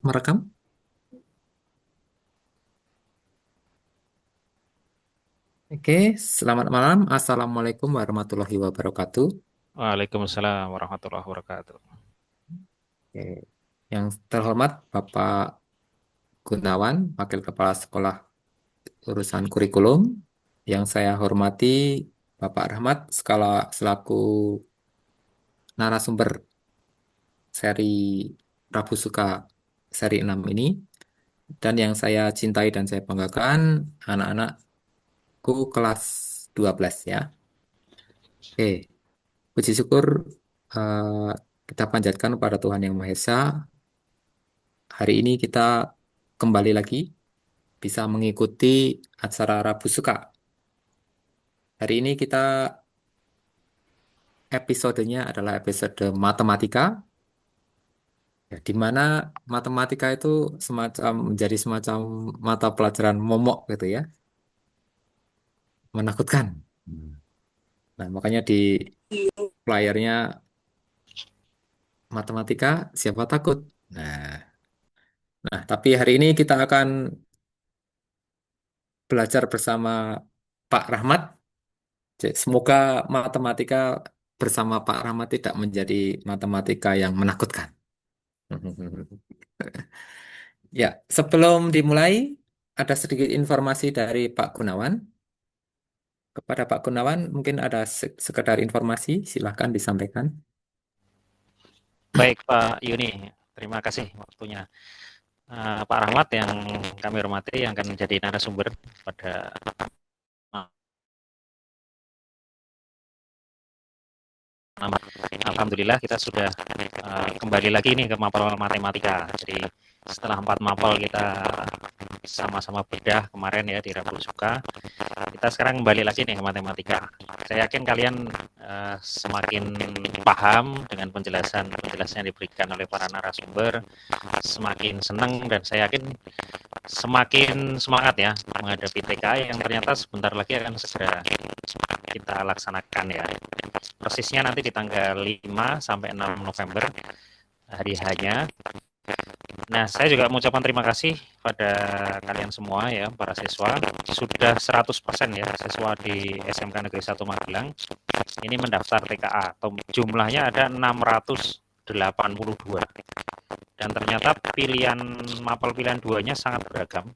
Merekam? Oke, selamat malam. Assalamualaikum warahmatullahi wabarakatuh. Waalaikumsalam warahmatullahi wabarakatuh. Oke. Yang terhormat Bapak Gunawan, Wakil Kepala Sekolah Urusan Kurikulum. Yang saya hormati Bapak Rahmat, selaku narasumber seri Rabu Suka seri 6 ini. Dan yang saya cintai dan saya banggakan, anak-anakku kelas 12 ya. Oke, puji syukur eh, kita panjatkan kepada Tuhan Yang Maha Esa. Hari ini kita kembali lagi bisa mengikuti acara Rabu Suka. Hari ini kita episodenya adalah episode matematika, ya, di mana matematika itu menjadi semacam mata pelajaran momok gitu ya, menakutkan. Nah, makanya di flyernya matematika siapa takut. Tapi hari ini kita akan belajar bersama Pak Rahmat. Semoga matematika bersama Pak Rahmat tidak menjadi matematika yang menakutkan. Ya, sebelum dimulai, ada sedikit informasi dari Pak Gunawan. Kepada Pak Gunawan, mungkin ada sekedar informasi, silahkan disampaikan. Baik Pak Yuni, terima kasih waktunya. Pak Rahmat yang kami hormati yang akan menjadi narasumber pada Alhamdulillah kita sudah kembali lagi nih ke mapel matematika. Jadi setelah 4 mapel kita sama-sama bedah kemarin ya di Rabu Suka, kita sekarang kembali lagi nih ke matematika. Saya yakin kalian semakin paham dengan penjelasan yang diberikan oleh para narasumber, semakin senang dan saya yakin semakin semangat ya menghadapi TKA yang ternyata sebentar lagi akan segera kita laksanakan ya. Persisnya nanti di tanggal 5 sampai 6 November hari hanya. Nah, saya juga mengucapkan terima kasih pada kalian semua ya, para siswa. Sudah 100% ya siswa di SMK Negeri 1 Magelang ini mendaftar TKA atau jumlahnya ada 682 dan ternyata mapel pilihan duanya sangat beragam.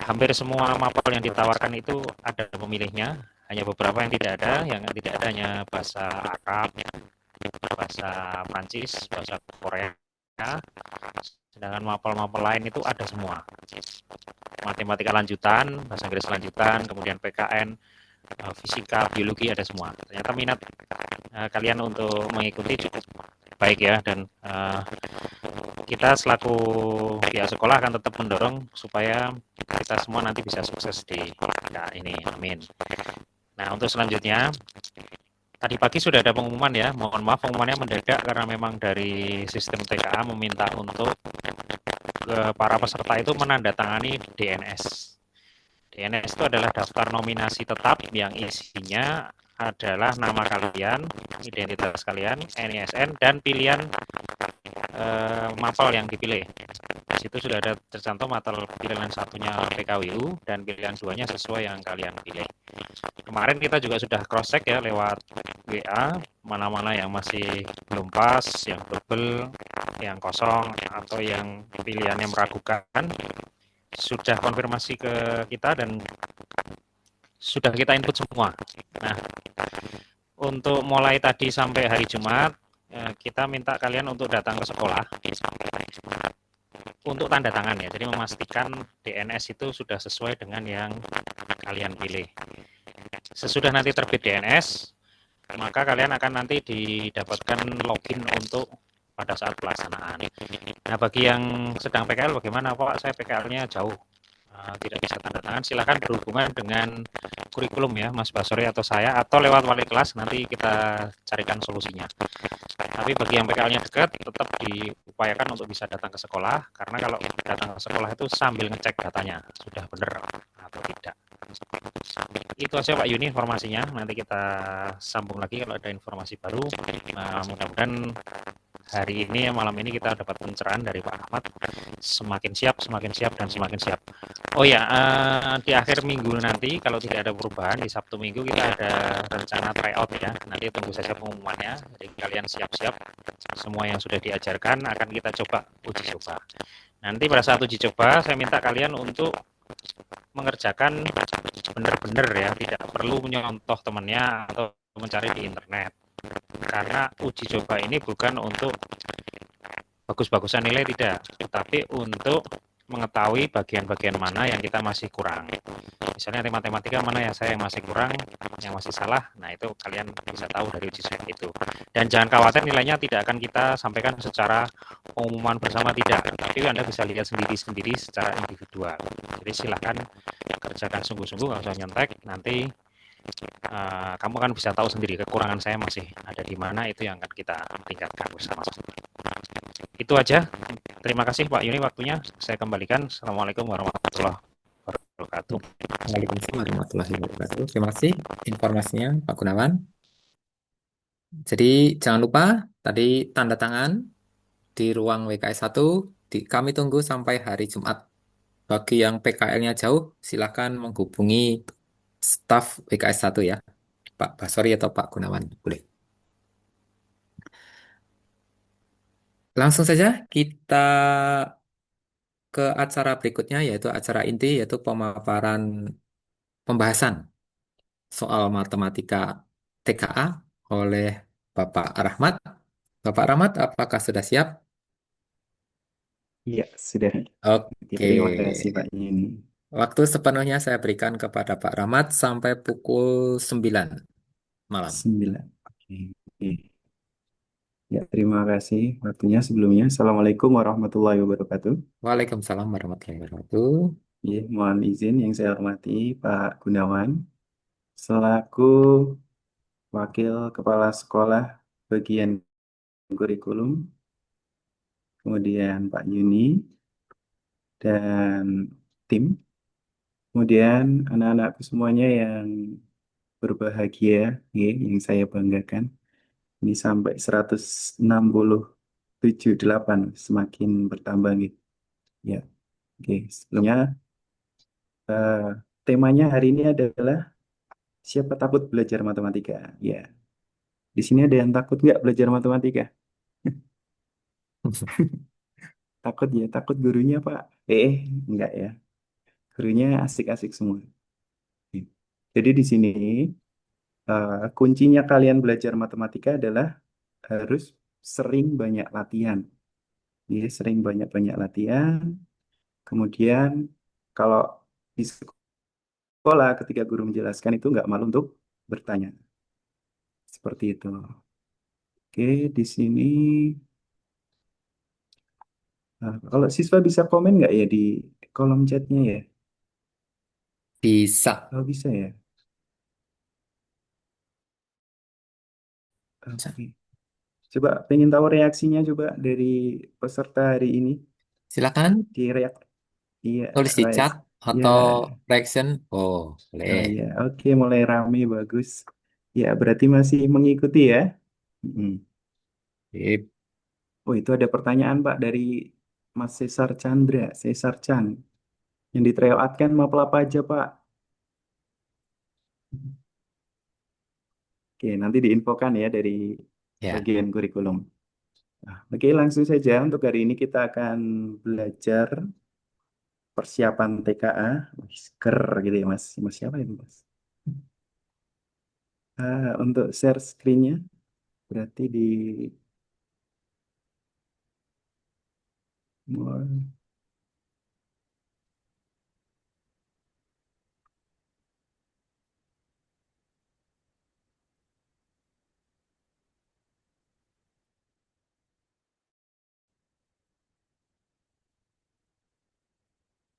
Hampir semua mapel yang ditawarkan itu ada pemilihnya, hanya beberapa yang tidak ada. Yang tidak ada hanya bahasa Arab, bahasa Prancis, bahasa Korea. Sedangkan mapel-mapel lain itu ada semua. Matematika lanjutan, bahasa Inggris lanjutan, kemudian PKN, fisika, biologi ada semua. Ternyata minat kalian untuk mengikuti cukup baik ya, dan kita selaku pihak sekolah akan tetap mendorong supaya kita semua nanti bisa sukses di ini. Amin. Nah, untuk selanjutnya, tadi pagi sudah ada pengumuman ya. Mohon maaf pengumumannya mendadak karena memang dari sistem TKA meminta untuk para peserta itu menandatangani DNS. DNS itu adalah daftar nominasi tetap yang isinya adalah nama kalian, identitas kalian, NISN, dan pilihan mapel yang dipilih. Di situ sudah ada tercantum mapel pilihan satunya PKWU dan pilihan duanya sesuai yang kalian pilih. Kemarin kita juga sudah cross check ya lewat WA mana-mana yang masih belum pas, yang double, yang kosong atau yang pilihannya meragukan. Sudah konfirmasi ke kita dan sudah kita input semua. Nah, untuk mulai tadi sampai hari Jumat, kita minta kalian untuk datang ke sekolah untuk tanda tangan ya. Jadi memastikan DNS itu sudah sesuai dengan yang kalian pilih. Sesudah nanti terbit DNS, maka kalian akan nanti didapatkan login untuk pada saat pelaksanaan. Nah, bagi yang sedang PKL bagaimana Pak? Saya PKL-nya jauh. Tidak bisa tanda tangan, silakan berhubungan dengan kurikulum ya, Mas Basori atau saya, atau lewat wali kelas, nanti kita carikan solusinya. Tapi bagi yang PKL-nya dekat, tetap diupayakan untuk bisa datang ke sekolah, karena kalau datang ke sekolah itu sambil ngecek datanya, sudah benar atau tidak. Itu aja Pak Yuni informasinya, nanti kita sambung lagi kalau ada informasi baru. Mudah-mudahan hari ini, malam ini kita dapat pencerahan dari Pak Ahmad, semakin siap, dan semakin siap. Oh ya, di akhir minggu nanti kalau tidak ada perubahan, di Sabtu Minggu kita ada rencana tryout ya. Nanti tunggu saja pengumumannya. Jadi kalian siap-siap. Semua yang sudah diajarkan akan kita coba uji coba. Nanti pada saat uji coba, saya minta kalian untuk mengerjakan benar-benar ya, tidak perlu menyontoh temannya atau mencari di internet. Karena uji coba ini bukan untuk bagus-bagusan nilai tidak, tetapi untuk mengetahui bagian-bagian mana yang kita masih kurang. Misalnya matematika mana yang saya masih kurang, yang masih salah, nah itu kalian bisa tahu dari uji swab itu. Dan jangan khawatir nilainya tidak akan kita sampaikan secara pengumuman bersama tidak, tapi Anda bisa lihat sendiri-sendiri secara individual. Jadi silahkan kerjakan sungguh-sungguh, nggak usah nyontek, nanti kamu kan bisa tahu sendiri kekurangan saya masih ada di mana, itu yang akan kita tingkatkan bersama-sama. Itu aja. Terima kasih Pak Yuni waktunya. Saya kembalikan. Assalamualaikum warahmatullahi wabarakatuh. Waalaikumsalam warahmatullahi wabarakatuh. Terima kasih informasinya, Pak Gunawan. Jadi jangan lupa tadi tanda tangan di ruang WKS 1. Kami tunggu sampai hari Jumat. Bagi yang PKL-nya jauh, silakan menghubungi staf WKS 1 ya, Pak Basori atau Pak Gunawan. Boleh. Langsung saja kita ke acara berikutnya, yaitu acara inti, yaitu pemaparan pembahasan soal matematika TKA oleh Bapak Rahmat. Bapak Rahmat, apakah sudah siap? Iya, sudah. Oke, Oke. terima kasih Pak Yuni. Waktu sepenuhnya saya berikan kepada Pak Rahmat sampai pukul 9 malam. 9. Oke. Oke. Ya, terima kasih waktunya sebelumnya. Assalamualaikum warahmatullahi wabarakatuh. Waalaikumsalam warahmatullahi wabarakatuh. Ya, mohon izin yang saya hormati Pak Gunawan selaku Wakil Kepala Sekolah Bagian Kurikulum, kemudian Pak Yuni dan tim, kemudian anak-anakku semuanya yang berbahagia, ya, yang saya banggakan. Ini sampai 167,8 semakin bertambah gitu. Ya, oke. Sebelumnya eh, temanya hari ini adalah siapa takut belajar matematika? Ya, di sini ada yang takut nggak belajar matematika? Takut ya, takut gurunya Pak. Enggak ya. Gurunya asik-asik semua. Oke. Jadi di sini kuncinya kalian belajar matematika adalah harus sering banyak latihan. Jadi sering banyak-banyak latihan. Kemudian kalau di sekolah ketika guru menjelaskan itu nggak malu untuk bertanya. Seperti itu. Oke, di sini kalau siswa bisa komen nggak ya di kolom chatnya ya? Bisa. Oh bisa ya. Oke. Coba pengen tahu reaksinya coba dari peserta hari ini. Silakan Di reak, iya, tulis di chat ya, atau reaction. Oh, boleh. oh ya, oke mulai rame bagus. Ya berarti masih mengikuti ya. Mm. Sip. Oh itu ada pertanyaan Pak dari Mas Cesar Chandra, Cesar Chan. Yang di tryout kan mapel apa aja Pak? Oke, nanti diinfokan ya dari Ya, bagian kurikulum. Nah, oke, langsung saja untuk hari ini kita akan belajar persiapan TKA. Wih, ker gitu ya Mas. Mas siapa itu Mas? Untuk share screen-nya berarti di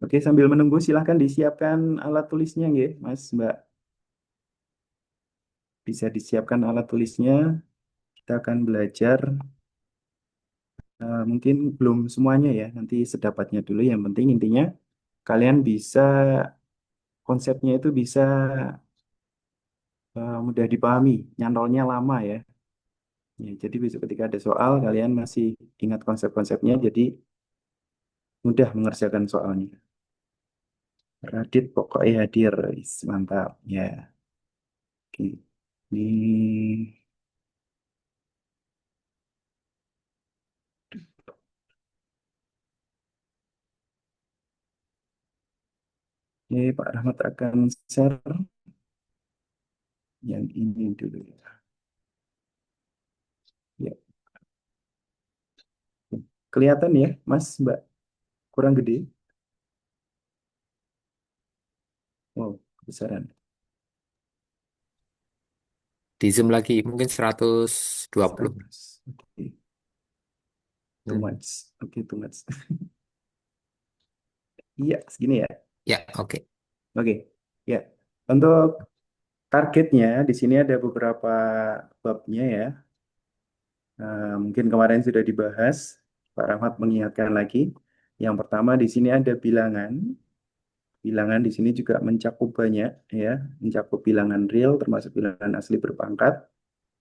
Oke, sambil menunggu silahkan disiapkan alat tulisnya nggih, Mas, Mbak. Bisa disiapkan alat tulisnya. Kita akan belajar mungkin belum semuanya ya, nanti sedapatnya dulu. Yang penting intinya kalian bisa konsepnya itu bisa mudah dipahami. Nyantolnya lama ya. Ya, jadi besok ketika ada soal, kalian masih ingat konsep-konsepnya, jadi mudah mengerjakan soalnya. Radit pokoknya hadir. Is, mantap. Ya, oke. Ini, ini Pak Rahmat akan share yang ini dulu ya. Ya, kelihatan ya, Mas, Mbak, kurang gede. Wow, kebesaran. Di Zoom lagi mungkin 120. 100. Oke, too Hmm. much. Oke, too much. Iya, segini ya. Ya, oke. Oke, ya. Untuk targetnya di sini ada beberapa babnya ya. Mungkin kemarin sudah dibahas. Pak Rahmat mengingatkan lagi. Yang pertama di sini ada bilangan. Bilangan di sini juga mencakup banyak ya, mencakup bilangan real termasuk bilangan asli berpangkat.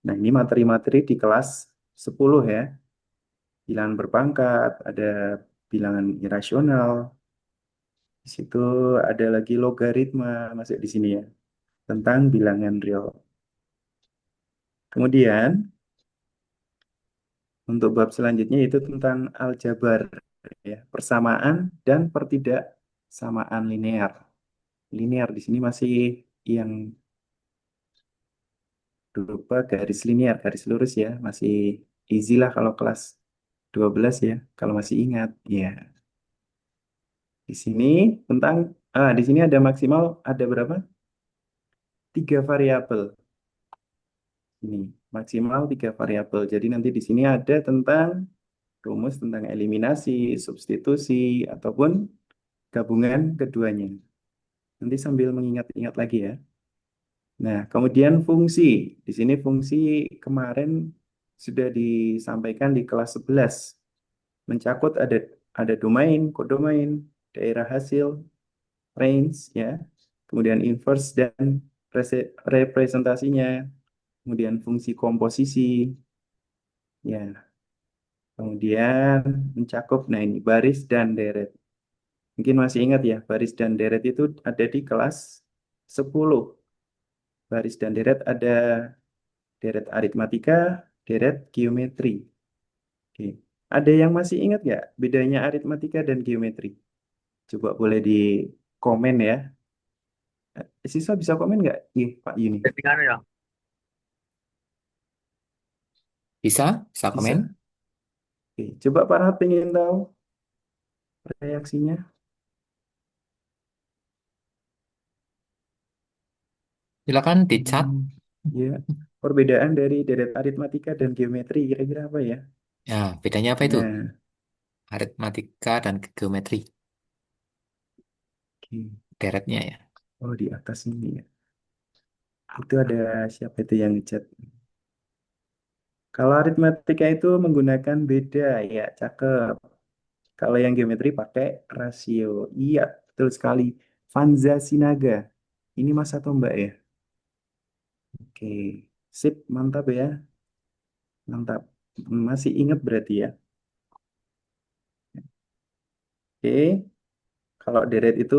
Nah, ini materi-materi di kelas 10 ya. Bilangan berpangkat, ada bilangan irasional. Di situ ada lagi logaritma masuk di sini ya, tentang bilangan real. Kemudian untuk bab selanjutnya itu tentang aljabar ya, persamaan dan pertidaksamaan linear. Linear di sini masih yang berupa garis linear, garis lurus ya, masih easy lah kalau kelas 12 ya, kalau masih ingat. Ya, di sini tentang di sini ada maksimal ada berapa? 3 variabel. Ini maksimal 3 variabel. Jadi nanti di sini ada tentang rumus tentang eliminasi, substitusi, ataupun gabungan keduanya. Nanti sambil mengingat-ingat lagi ya. Nah, kemudian fungsi. Di sini fungsi kemarin sudah disampaikan di kelas 11. Mencakup ada domain, kodomain, daerah hasil, range ya. Kemudian inverse dan representasinya. Kemudian fungsi komposisi ya. Kemudian mencakup nah ini baris dan deret. Mungkin masih ingat ya, baris dan deret itu ada di kelas 10. Baris dan deret ada deret aritmatika, deret geometri. Oke. Ada yang masih ingat nggak bedanya aritmatika dan geometri? Coba boleh di komen ya. Siswa bisa komen nggak? Nih, Pak Yuni. Settingan ya. Bisa? Bisa komen? Bisa? Oke. Coba Pak Rahat pengen tahu reaksinya. Silakan di chat. Hmm, ya. Perbedaan dari deret aritmatika dan geometri kira-kira apa ya? Ya, bedanya apa itu? Nah, Aritmatika dan geometri. oke. Deretnya ya. Oh, di atas ini ya. Itu ada siapa itu yang chat? Kalau aritmatika itu menggunakan beda, ya, cakep. Kalau yang geometri pakai rasio. Iya, betul sekali. Vanza Sinaga. Ini Mas atau Mbak ya? Oke, sip, mantap ya. Mantap. Masih ingat berarti ya. Oke, kalau deret itu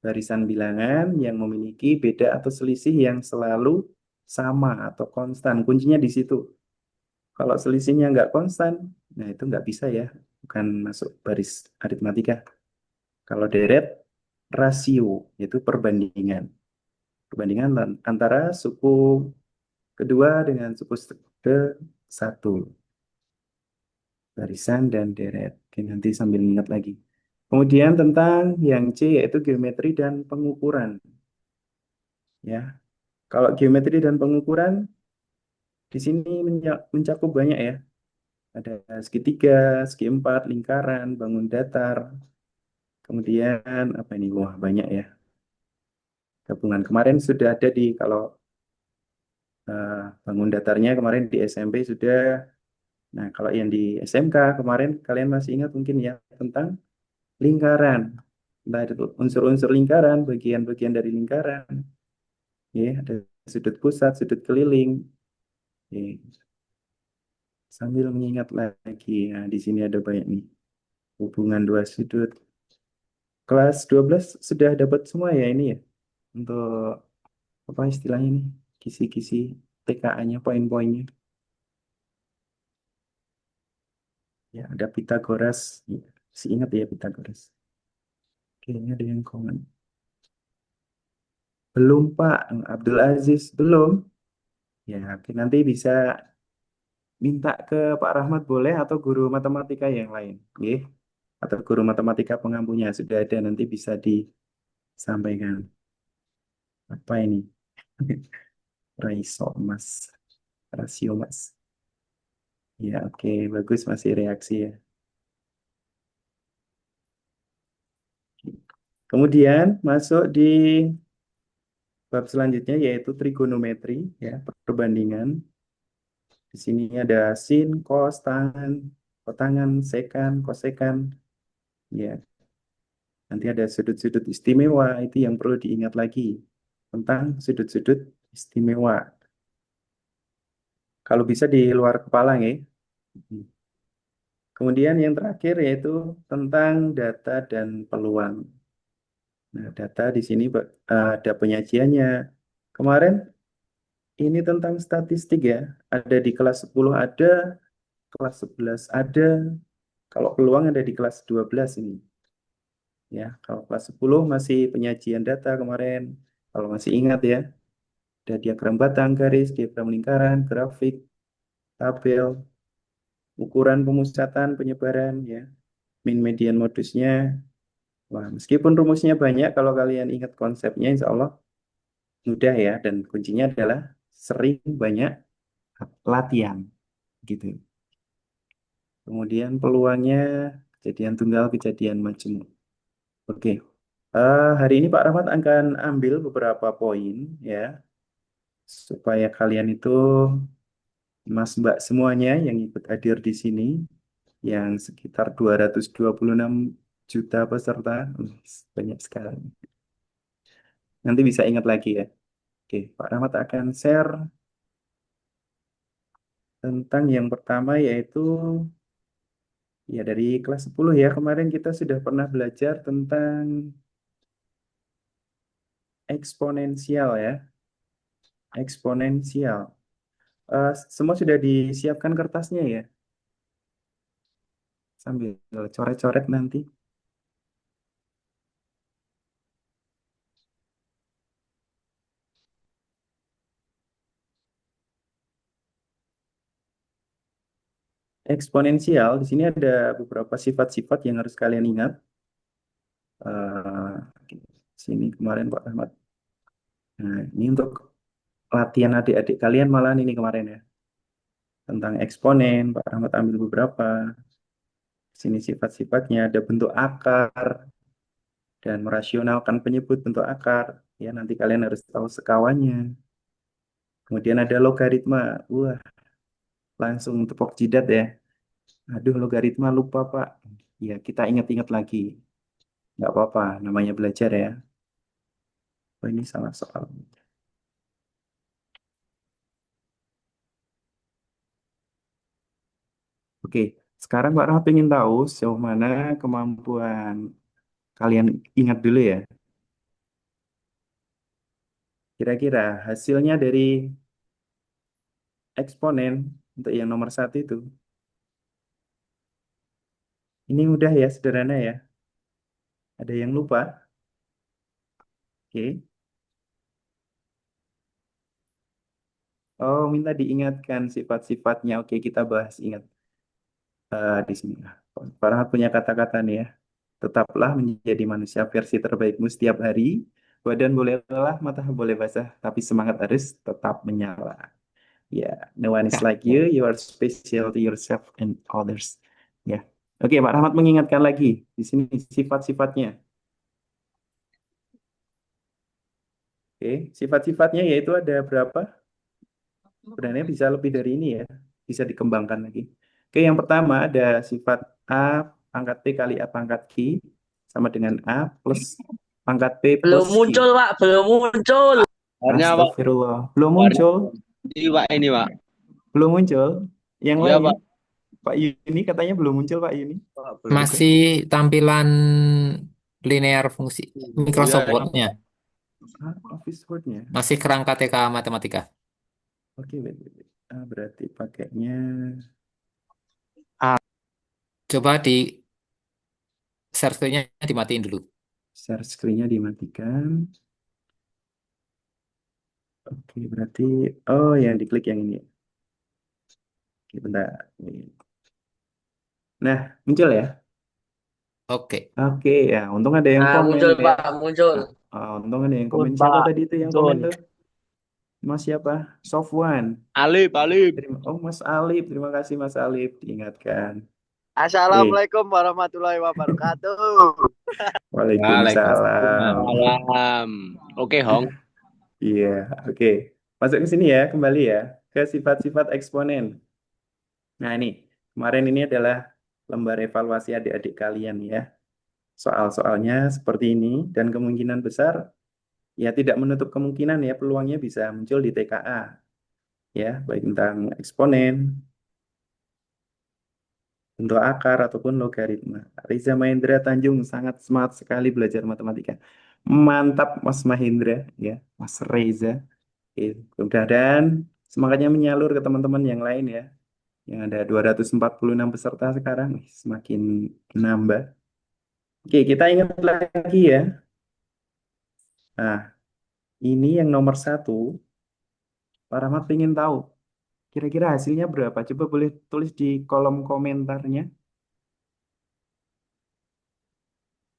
barisan bilangan yang memiliki beda atau selisih yang selalu sama atau konstan. Kuncinya di situ. Kalau selisihnya nggak konstan, nah itu nggak bisa ya. Bukan masuk baris aritmatika. Kalau deret, rasio, yaitu perbandingan. Perbandingan antara suku kedua dengan suku ke satu. Barisan dan deret. Oke, nanti sambil ingat lagi. Kemudian tentang yang C yaitu geometri dan pengukuran. Ya, kalau geometri dan pengukuran di sini mencakup banyak ya. Ada segitiga, segi empat, lingkaran, bangun datar. Kemudian apa ini? Wah, banyak ya. Gabungan kemarin sudah ada di kalau bangun datarnya kemarin di SMP sudah. Nah, kalau yang di SMK kemarin kalian masih ingat mungkin ya tentang lingkaran. Entah itu unsur-unsur lingkaran, bagian-bagian dari lingkaran. Ya, ada sudut pusat, sudut keliling. Ya. Sambil mengingat lagi. Nah, di sini ada banyak nih. Hubungan dua sudut. Kelas 12 sudah dapat semua ya ini ya. Untuk apa istilahnya nih? Kisi-kisi TKA-nya, poin-poinnya. Ya, ada Pitagoras. Ya, masih ingat ya Pitagoras. Kayaknya ada yang komen. Belum Pak, Abdul Aziz belum. Ya, oke, nanti bisa minta ke Pak Rahmat boleh atau guru matematika yang lain. Nggih. Atau guru matematika pengampunya sudah ada nanti bisa disampaikan. Apa ini? Raiso Mas, rasio Mas. Ya, oke, bagus masih reaksi ya. Kemudian masuk di bab selanjutnya yaitu trigonometri ya, perbandingan. Di sini ada sin, cos, tangan, kotangan, sekan, kosekan. Ya, nanti ada sudut-sudut istimewa itu yang perlu diingat lagi tentang sudut-sudut istimewa. Kalau bisa di luar kepala ya. Kemudian yang terakhir yaitu tentang data dan peluang. Nah, data di sini ada penyajiannya. Kemarin ini tentang statistik ya. Ada di kelas 10 ada, kelas 11 ada. Kalau peluang ada di kelas 12 ini. Ya, kalau kelas 10 masih penyajian data kemarin. Kalau masih ingat ya, ada diagram batang, garis, diagram lingkaran, grafik, tabel, ukuran pemusatan, penyebaran ya, min median modusnya. Wah, meskipun rumusnya banyak, kalau kalian ingat konsepnya, insya Allah mudah ya. Dan kuncinya adalah sering banyak latihan gitu. Kemudian peluangnya kejadian tunggal, kejadian majemuk. Oke. Hari ini Pak Rahmat akan ambil beberapa poin ya supaya kalian itu Mas Mbak semuanya yang ikut hadir di sini yang sekitar 226 juta peserta. Banyak sekali. Nanti bisa ingat lagi ya. Oke, Pak Rahmat akan share tentang yang pertama yaitu ya dari kelas 10 ya. Kemarin kita sudah pernah belajar tentang eksponensial ya. Eksponensial. Semua sudah disiapkan kertasnya ya. Sambil coret-coret nanti. Eksponensial, di sini ada beberapa sifat-sifat yang harus kalian ingat. Eh, Sini kemarin Pak Ahmad. Nah, ini untuk latihan adik-adik kalian malah ini kemarin ya. Tentang eksponen, Pak Ahmad ambil beberapa. Sini sifat-sifatnya, ada bentuk akar, dan merasionalkan penyebut bentuk akar. Ya, nanti kalian harus tahu sekawannya. Kemudian ada logaritma. Wah, langsung tepok jidat ya. Aduh, logaritma lupa, Pak. Ya, kita ingat-ingat lagi. Nggak apa-apa, namanya belajar ya. Oh, ini salah soal. Oke, sekarang Pak Rahmat ingin tahu sejauh mana kemampuan kalian ingat dulu ya. Kira-kira hasilnya dari eksponen untuk yang nomor satu itu. Ini mudah ya, sederhana ya. Ada yang lupa? Oke. Oh, minta diingatkan sifat-sifatnya. Oke, kita bahas ingat di sini. Pak Rahmat punya kata-kata nih ya. Tetaplah menjadi manusia versi terbaikmu setiap hari. Badan boleh lelah, mata boleh basah, tapi semangat harus tetap menyala. Ya, no one is like you. You are special to yourself and others. Ya. Oke, Pak Rahmat mengingatkan lagi di sini sifat-sifatnya. Oke, sifat-sifatnya yaitu ada berapa? Sebenarnya bisa lebih dari ini ya. Bisa dikembangkan lagi. Oke, yang pertama ada sifat A pangkat P kali A pangkat Q sama dengan A plus pangkat P Belum plus Q. muncul, Pak. Belum muncul. Sebenarnya Pak, Astagfirullah. Belum muncul. ini Pak, Belum muncul. Yang iya lain. Pak, Pak Yuni katanya belum muncul Pak Yuni. Belum. Oke. Masih tampilan linear fungsi Iya, Microsoft Word-nya. Office Word-nya. Masih kerangka TK Matematika. Oke, wait, wait, wait. Berarti pakainya Coba di share screen-nya dimatiin dulu. share screen-nya dimatikan. Oke, berarti oh yang diklik yang ini. Oke, bentar. Nah, muncul ya. Oke. Oke, ya, untung ada yang ah, komen muncul ya. Pak, muncul. Untung ada yang Muncul komen. Siapa Pak, tadi itu yang muncul. komen tuh? Mas siapa? Sofwan. Alip, Alip. Oh, Mas Alif. Terima kasih Mas Alif diingatkan. Oke. Assalamualaikum warahmatullahi wabarakatuh. Waalaikumsalam. Waalaikumsalam. Oke, Hong. Iya, oke. Masuk ke sini ya, kembali ya. Ke sifat-sifat eksponen. Nah, ini. Kemarin ini adalah lembar evaluasi adik-adik kalian ya. Soal-soalnya seperti ini. Dan kemungkinan besar, ya tidak menutup kemungkinan ya, peluangnya bisa muncul di TKA. Ya, baik tentang eksponen, bentuk akar, ataupun logaritma. Riza Mahendra Tanjung sangat semangat sekali belajar matematika. Mantap Mas Mahendra, ya, Mas Reza. Oke, mudah-mudahan semangatnya menyalur ke teman-teman yang lain ya. Yang ada 246 peserta sekarang, semakin nambah. Oke, kita ingat lagi ya. Nah, ini yang nomor satu, Pak Rahmat pengen tahu. Kira-kira hasilnya berapa? Coba boleh tulis di kolom komentarnya.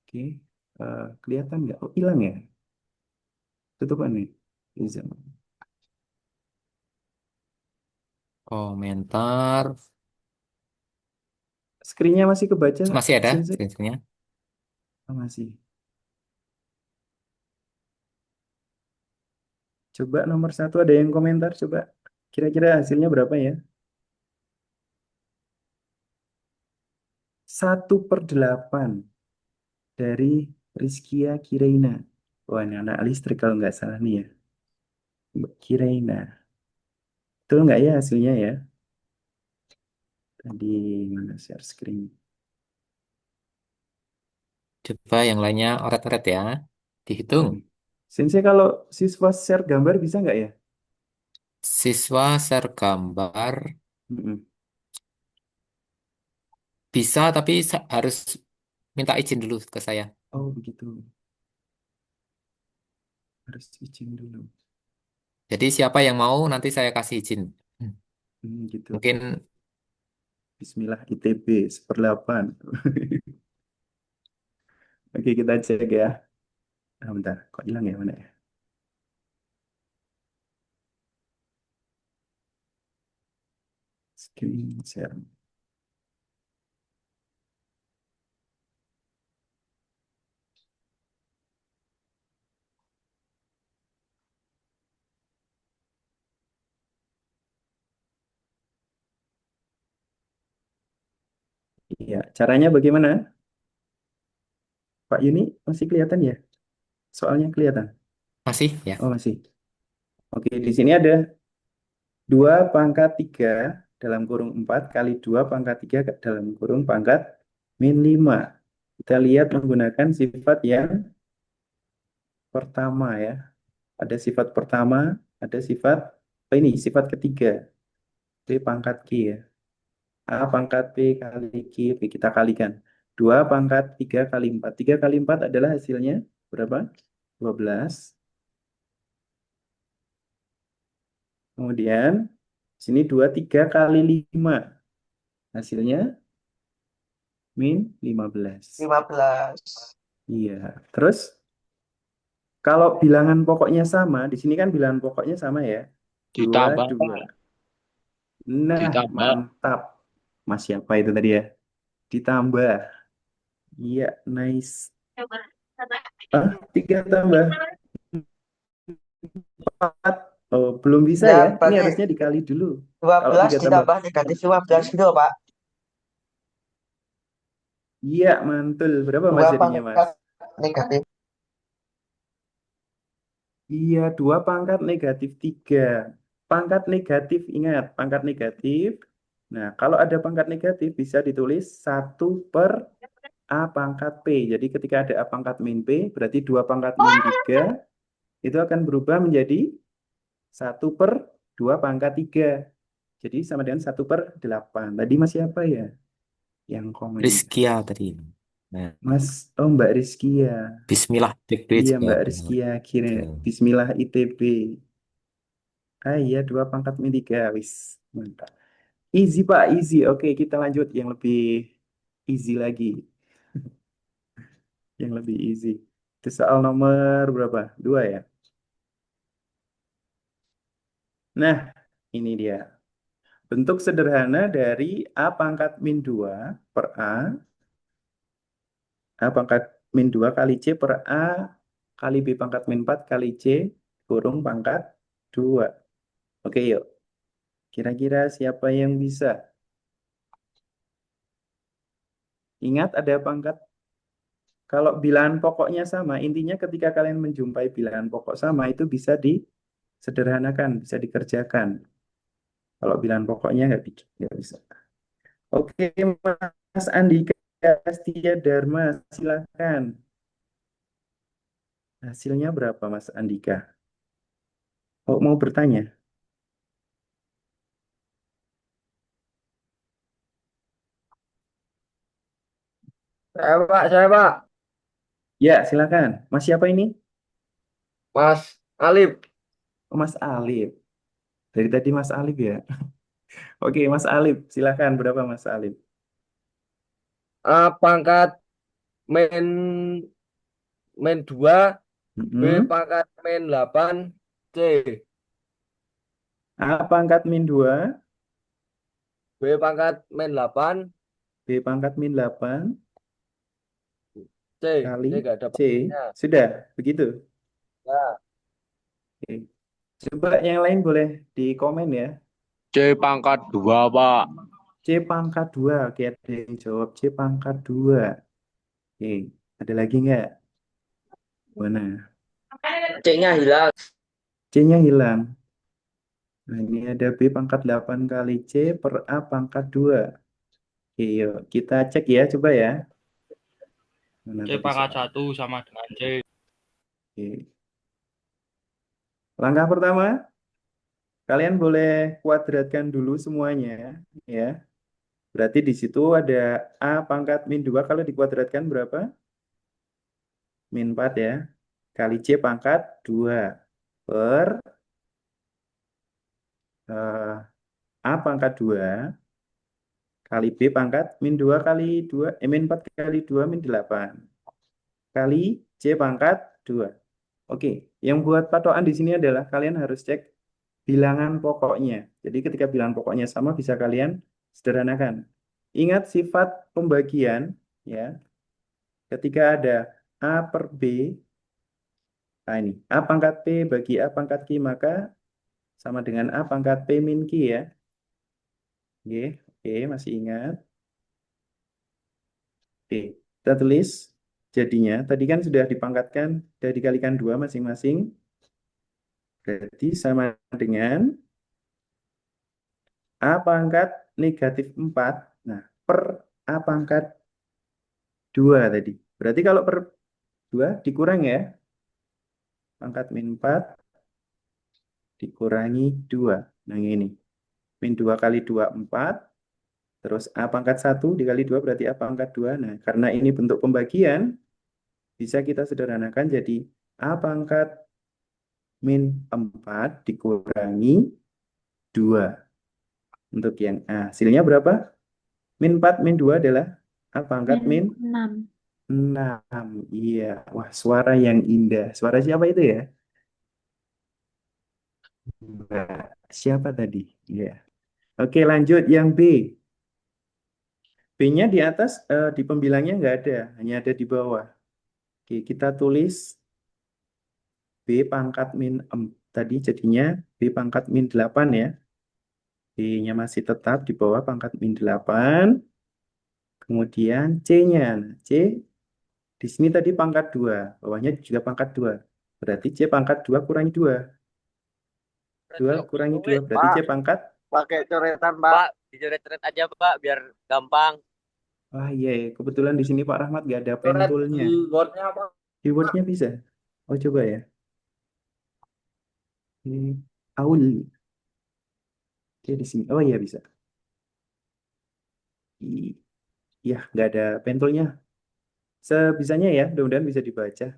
Oke, kelihatan nggak? Oh, hilang ya? Tutupan nih. Bisa. Komentar. Screen-nya masih kebaca, Masih ada Sensei? screen-nya. Oh, masih. Coba nomor satu ada yang komentar, coba. Kira-kira hasilnya berapa ya? 1/8 dari Rizkia Kireina. Wah, ini anak listrik kalau nggak salah nih ya. Mbak Kireina. Betul nggak ya hasilnya ya? Tadi mana share screen? Coba yang lainnya oret-oret ya. Dihitung. Sensei kalau siswa share gambar bisa nggak ya? Siswa share gambar Mm-mm. bisa, tapi harus minta izin dulu ke saya. Oh begitu. Harus izin dulu. Jadi siapa yang mau nanti saya kasih izin. Hmm. Gitu. Mungkin Bismillah ITB 1/8. Oke kita cek ya. Bentar, kok hilang ya mana ya? Screen share. Iya, caranya bagaimana? Pak Yuni masih kelihatan ya? Soalnya kelihatan. masih ya. Oh masih. Oke, di sini ada 2/3 dalam kurung 4 kali 2/3 dalam kurung pangkat min 5. Kita lihat menggunakan sifat yang pertama ya. Ada sifat pertama, ada sifat, oh ini sifat ketiga. B pangkat Q ya. A pangkat P kali Q, P kita kalikan. 2/3 kali 4. 3 kali 4 adalah hasilnya berapa? 12. Kemudian sini 23 kali 5. Hasilnya min 15. 15. Iya. Terus kalau bilangan pokoknya sama, di sini kan bilangan pokoknya sama ya. 2, Ditambah, 2. Nah, ditambah. mantap. Mas siapa itu tadi ya? Ditambah. Iya, nice. 3 tambah 4. Oh, belum bisa Ya, ya. Ini berarti harusnya dikali dulu. Kalau 12 3 tambah. ditambah negatif 15 gitu, Pak. Iya, mantul. Berapa Mas 2 jadinya, Mas? pangkat negatif. Iya, 2/3. Pangkat negatif, ingat. Pangkat negatif Nah, kalau ada pangkat negatif bisa ditulis 1/A pangkat P. Jadi ketika ada A pangkat min P, berarti 2 pangkat min 3 itu akan berubah menjadi 1/2 pangkat 3. Jadi sama dengan 1/8. Tadi masih apa ya yang komen? Rizkia tadi. Nah, Oh Mbak Rizkia. Bismillah diklik Iya ya. Mbak Rizkia kira Betul. Bismillah ITB. Ah iya 2 pangkat min 3. Wis. Mantap. Easy Pak, easy. Oke, kita lanjut yang lebih easy lagi. Yang lebih easy. Itu soal nomor berapa? 2 ya? Nah, ini dia. Bentuk sederhana dari A pangkat min 2 per A pangkat min 2 kali C per A kali B pangkat min 4 kali C kurung pangkat 2. Oke, yuk. Kira-kira siapa yang bisa? Ingat ada pangkat. Kalau bilangan pokoknya sama, intinya ketika kalian menjumpai bilangan pokok sama, itu bisa disederhanakan, bisa dikerjakan. Kalau bilangan pokoknya nggak bisa. Oke, Mas Andika Setia Dharma, silakan. Hasilnya berapa, Mas Andika? Oh, mau bertanya? Saya Pak, Ya, silakan. Mas siapa ini? Mas Alif. Oh, Mas Alif. Dari tadi Mas Alif ya. Oke, Mas Alif, silakan. Berapa Mas Alif? A pangkat min min 2, B Mm-mm. pangkat min 8, C. A pangkat min 2, B pangkat min 8, B pangkat min 8 C. kali C nggak ada C. pangkatnya. Sudah, begitu. Ya, Oke. Coba yang lain boleh di komen ya. C pangkat 2 Pak. C pangkat 2. Oke, ada yang jawab C pangkat 2. Oke, ada lagi nggak? Mana? C-nya hilang. C-nya hilang. Nah, ini ada B pangkat 8 kali C per A pangkat 2. Oke, yuk. Kita cek ya, coba ya. Mana C tadi pangkat soal? 1 sama dengan C. Oke. Langkah pertama, kalian boleh kuadratkan dulu semuanya, ya. Berarti di situ ada A pangkat min 2 kalau dikuadratkan berapa? Min 4 ya. Kali C pangkat 2 per eh, A pangkat 2 kali B pangkat min 2 kali 2, min 4 kali 2 min 8 kali C pangkat 2. Oke, yang buat patokan di sini adalah kalian harus cek bilangan pokoknya. Jadi ketika bilangan pokoknya sama bisa kalian sederhanakan. Ingat sifat pembagian ya. Ketika ada A per B, nah ini A pangkat P bagi A pangkat Q maka sama dengan A pangkat P min Q ya. Oke, oke, masih ingat. Oke, kita tulis jadinya. Tadi kan sudah dipangkatkan, sudah dikalikan 2 masing-masing. Berarti sama dengan A pangkat negatif 4. Nah, per A pangkat 2 tadi. Berarti kalau per 2 dikurang ya. Pangkat min 4 dikurangi 2. Nah, ini. Min 2 kali 2, 4. Terus A pangkat 1 dikali 2 berarti A pangkat 2. Nah, karena ini bentuk pembagian, bisa kita sederhanakan jadi A pangkat min 4 dikurangi 2. Untuk yang A. Hasilnya berapa? Min 4 min 2 adalah A pangkat min 6. 6. Iya. Wah, suara yang indah. Suara siapa itu ya? Mbak, siapa tadi? Iya. Oke, lanjut yang B. B-nya di atas, di pembilangnya nggak ada. Hanya ada di bawah. Oke, kita tulis B pangkat min 4. Tadi jadinya B pangkat min 8 ya. B-nya masih tetap di bawah pangkat min 8. Kemudian C-nya. Nah, C di sini tadi pangkat 2. Bawahnya juga pangkat 2. Berarti C pangkat 2 kurangi 2. 2 kurangi 2. Berarti C pangkat Pakai coretan Pak. Dicoret-coret aja Pak, biar gampang. Ah iya, ya. Kebetulan di sini Pak Rahmat nggak ada Coret pentulnya. di Word-nya Pak. Di Word-nya bisa. Oh coba ya. Ini Aul. Oke di sini. Oh iya bisa. I- Iya nggak ada pentulnya. Sebisanya ya, mudah-mudahan bisa dibaca.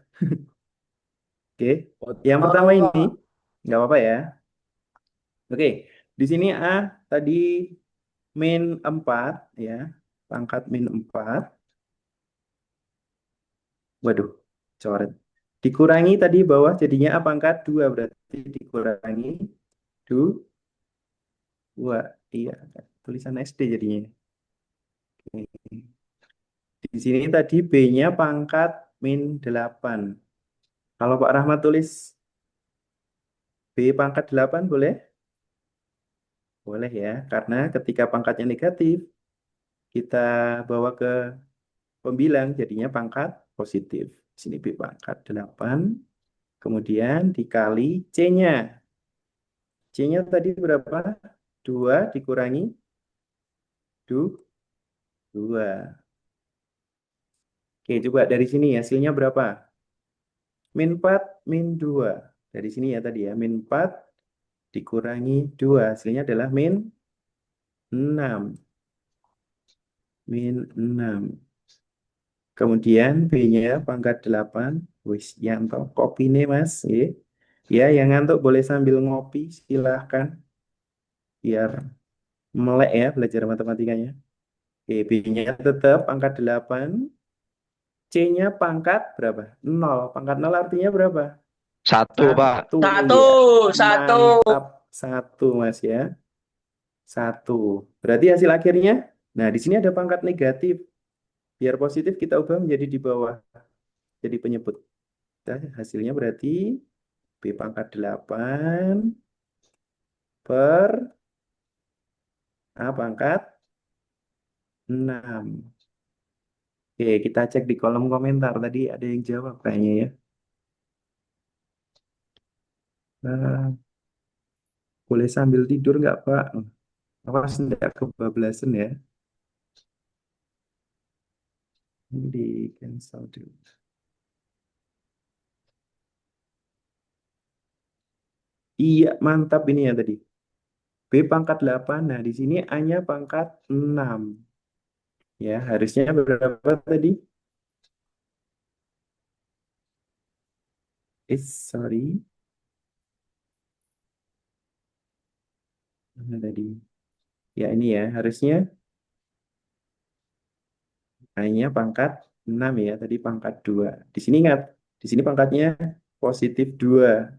Oke. Yang pertama Halo ini Pak. nggak apa-apa ya. Oke. Di sini A tadi min 4 ya. Pangkat min 4. Waduh, coret. Dikurangi tadi bawah jadinya A pangkat 2 berarti dikurangi 2. Iya, tulisan SD jadinya. Oke. Di sini tadi B-nya pangkat min 8. Kalau Pak Rahmat tulis B pangkat 8 boleh? Boleh ya, karena ketika pangkatnya negatif, kita bawa ke pembilang jadinya pangkat positif. Di sini B pangkat 8. Kemudian dikali C-nya. C-nya tadi berapa? 2 dikurangi 2. Oke, coba dari sini hasilnya berapa? Min 4, min 2. Dari sini ya tadi ya, min 4 dikurangi 2. Hasilnya adalah min 6. Min 6. Kemudian B-nya pangkat 8. Wis, Yanto, kopi nih Mas. Ya, yang ngantuk boleh sambil ngopi, silahkan. Biar melek ya belajar matematikanya. Oke, B-nya tetap pangkat 8. C-nya pangkat berapa? 0. Pangkat 0 artinya berapa? Satu Pak. 1 Satu, ya. satu. Mantap. 1 Mas ya. 1. Berarti hasil akhirnya, nah di sini ada pangkat negatif. Biar positif kita ubah menjadi di bawah. Jadi penyebut. Nah, hasilnya berarti B pangkat 8 per A pangkat 6. Oke, kita cek di kolom komentar. Tadi ada yang jawab kayaknya ya. Nah, boleh sambil tidur nggak Pak? Awas nggak kebablasan ya. Di cancel dulu. Iya, mantap ini ya tadi. B pangkat 8. Nah, di sini A-nya pangkat 6. Ya, harusnya berapa tadi? Sorry. Mana tadi? Ya, ini ya. Harusnya A-nya pangkat 6 ya. Tadi pangkat 2. Di sini ingat. Di sini pangkatnya positif 2.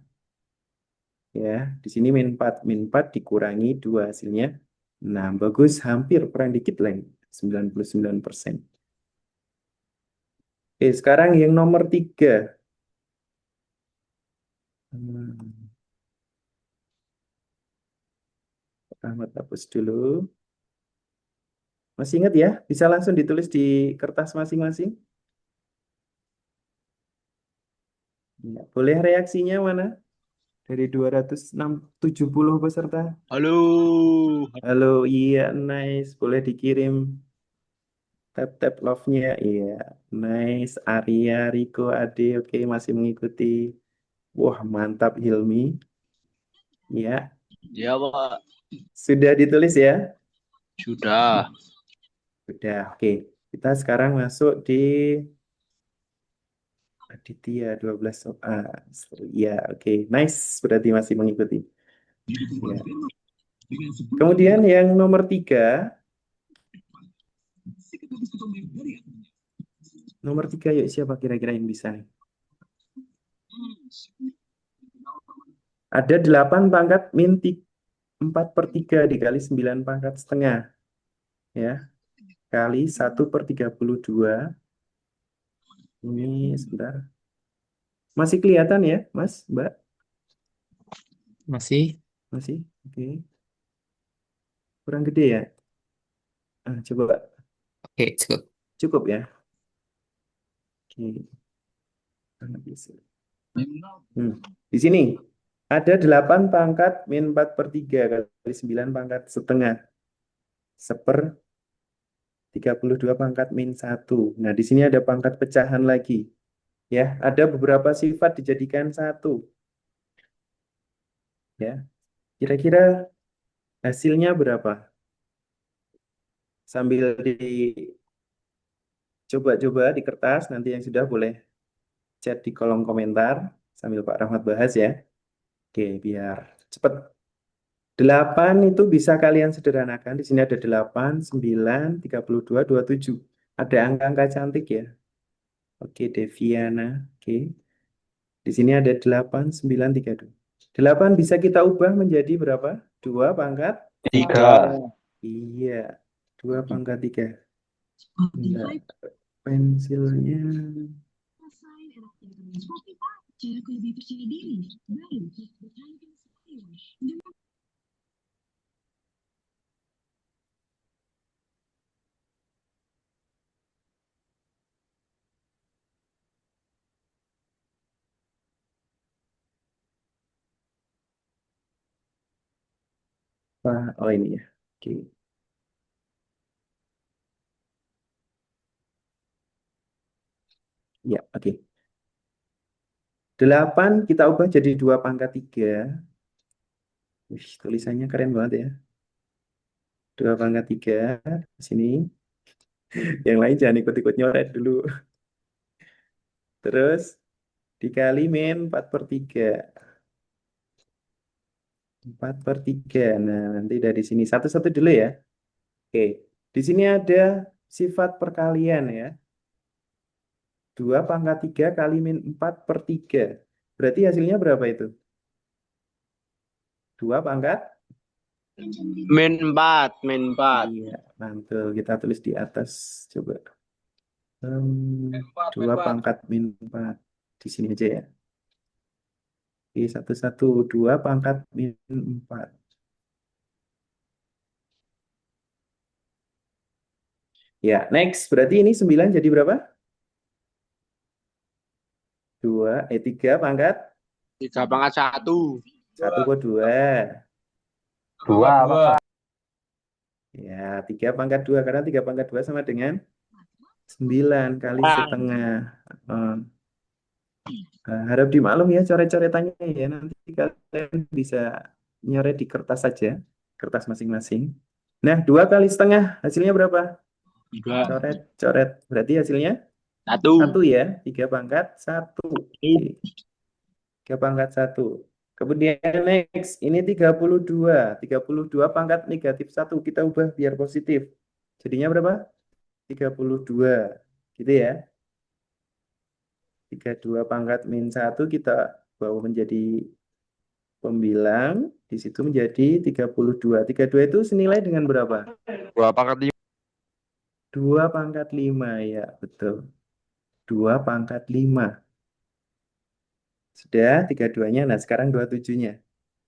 Ya, di sini min 4. Min 4 dikurangi 2 hasilnya. Nah, bagus. Hampir kurang dikit lagi. 99%. Oke, sekarang yang nomor 3. Rahmat hapus dulu. Masih ingat ya? Bisa langsung ditulis di kertas masing-masing. Ya, boleh reaksinya mana? Dari 270 peserta. Halo. Halo, iya, nice. Boleh dikirim tap-tap love-nya. Iya, nice. Arya, Riko, Ade, oke, masih mengikuti. Wah, mantap Hilmi. Ya, Ya Pak. sudah ditulis ya? Sudah. Sudah, oke. Kita sekarang masuk di Aditya 12 soal. Ya, oke. Nice, berarti masih mengikuti. Ya. Kemudian yang nomor 3. Nomor 3 yuk siapa kira-kira yang bisa nih? Ada 8 pangkat min 4/3 dikali 9 pangkat setengah. Ya. Kali 1/32. Ini sebentar. Masih kelihatan ya, Mas, Mbak? Masih? Masih? Oke. Kurang gede ya? Coba Oke, cukup. cukup ya. Oke. Karena bisa. Di sini ada 8 pangkat min 4/3 kali 9 pangkat setengah. seper 32 pangkat min 1. Nah, di sini ada pangkat pecahan lagi. Ya, ada beberapa sifat dijadikan satu. Ya, kira-kira hasilnya berapa? Sambil dicoba-coba di kertas, nanti yang sudah boleh chat di kolom komentar sambil Pak Rahmat bahas ya. Oke, biar cepat. 8 itu bisa kalian sederhanakan. Di sini ada 8, 9, 32, 27. Ada angka-angka cantik ya. Oke, Deviana. Oke. Di sini ada 8, 9, 32. 8 bisa kita ubah menjadi berapa? 2 pangkat? 3. Iya, 2 pangkat 3. Enggak, pensilnya. Oh ini ya. Oke. Ya, oke. 8 kita ubah jadi 2 pangkat 3. Wih, tulisannya keren banget ya. 2 pangkat 3 di sini. Yang lain jangan ikut-ikut nyoret dulu. Terus dikali min 4 per 3. 4 per 3. Nah, nanti dari sini. Satu-satu dulu ya. Oke. Di sini ada sifat perkalian ya. 2 pangkat 3 kali min 4 per 3. Berarti hasilnya berapa itu? 2 pangkat? Min 4. Min 4. Iya, mantul. Kita tulis di atas. Coba. 2 pangkat min 4. Di sini aja ya. Oke, satu-satu. 2 pangkat min 4. Ya, next. Berarti ini 9 jadi berapa? 3 pangkat 3 pangkat 1. 1 kok 2. 2, Pak. Ya, 3 pangkat 2. Karena 3 pangkat 2 sama dengan 9 kali setengah. Eh, harap dimaklum ya coret-coretannya ya. Nanti kalian bisa nyoret di kertas saja. Kertas masing-masing. Nah, 2 kali setengah. Hasilnya berapa? 2. Coret-coret. Berarti hasilnya 1. 1 ya. 3 pangkat 1. Oke. 3 pangkat 1. Kemudian next. Ini 32. 32 pangkat negatif 1. Kita ubah biar positif. Jadinya berapa? 32. Gitu ya. 32 pangkat min 1 kita bawa menjadi pembilang. Di situ menjadi 32. 32 itu senilai dengan berapa? 2 pangkat 5. 2 pangkat 5. Ya, betul. 2 pangkat 5. Sudah 32-nya. Nah, sekarang 27-nya.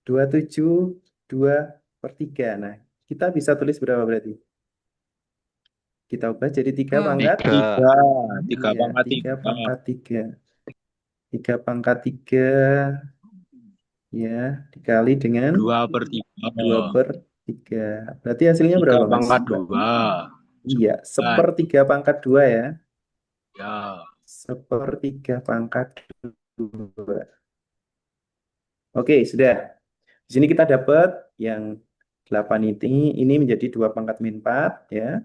27, 2 per 3. Nah, kita bisa tulis berapa berarti? Kita ubah jadi 3 pangkat 3. 3 Iya, pangkat 3 3. pangkat 3. 3 pangkat 3 ya dikali dengan 2 per 3. 2 per 3. Berarti hasilnya 3 berapa, Mas? pangkat 2. Iya, sepertiga pangkat 2 ya. Ya. Sepertiga pangkat 2. Oke, sudah. Di sini kita dapat yang 8 ini menjadi 2 pangkat min 4 ya.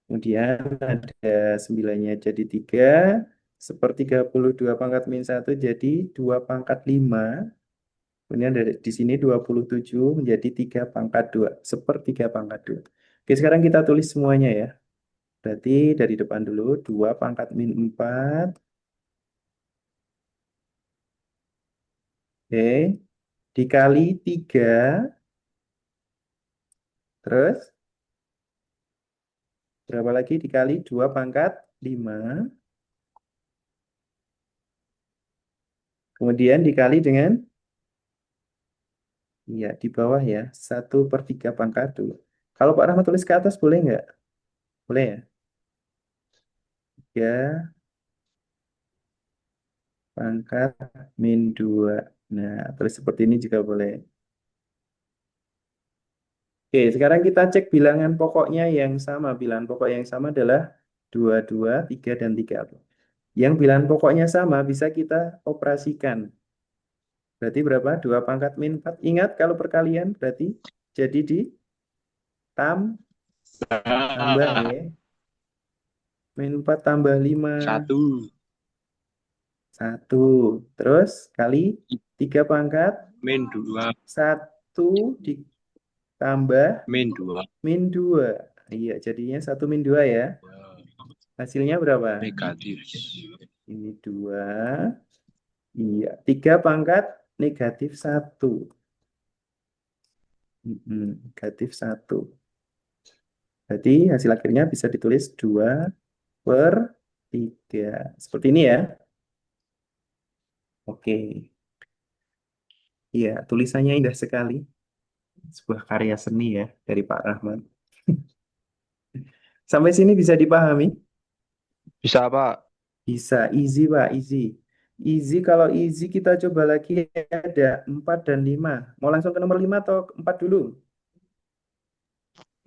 Kemudian ada 9-nya jadi 3. Sepertiga puluh 2 pangkat min 1 jadi 2 pangkat 5. Kemudian dari di sini 27 menjadi 3 pangkat 2. Sepertiga pangkat 2. Oke, sekarang kita tulis semuanya ya. Berarti dari depan dulu 2 pangkat min 4. Oke. Dikali 3. Terus berapa lagi dikali 2 pangkat 5. Kemudian dikali dengan, ya di bawah ya, 1/3 pangkat 2. Kalau Pak Rahmat tulis ke atas boleh nggak? Boleh ya? 3 pangkat min 2. Nah, terus seperti ini juga boleh. Oke, Oke, sekarang kita cek bilangan pokoknya yang sama. Bilangan pokok yang sama adalah 2 2 3 dan 3. Yang bilangan pokoknya sama bisa kita operasikan. Berarti berapa? 2 pangkat min 4. Ingat kalau perkalian berarti jadi tambah ya. Min 4 tambah 5. Satu. 1. Terus kali 3 pangkat Min dua. 1 ditambah Min dua. min 2. Iya, jadinya 1 min 2 ya. Hasilnya berapa? Negatif. Ini 2. Iya, 3 pangkat negatif 1. Negatif 1. Berarti hasil akhirnya bisa ditulis 2/3. Seperti ini ya. Oke. Iya, tulisannya indah sekali. Sebuah karya seni ya dari Pak Rahman. Sampai sini bisa dipahami? Bisa, Pak. Bisa, easy Pak, easy. Easy, kalau easy kita coba lagi ada 4 dan 5. Mau langsung ke nomor 5 atau 4 dulu?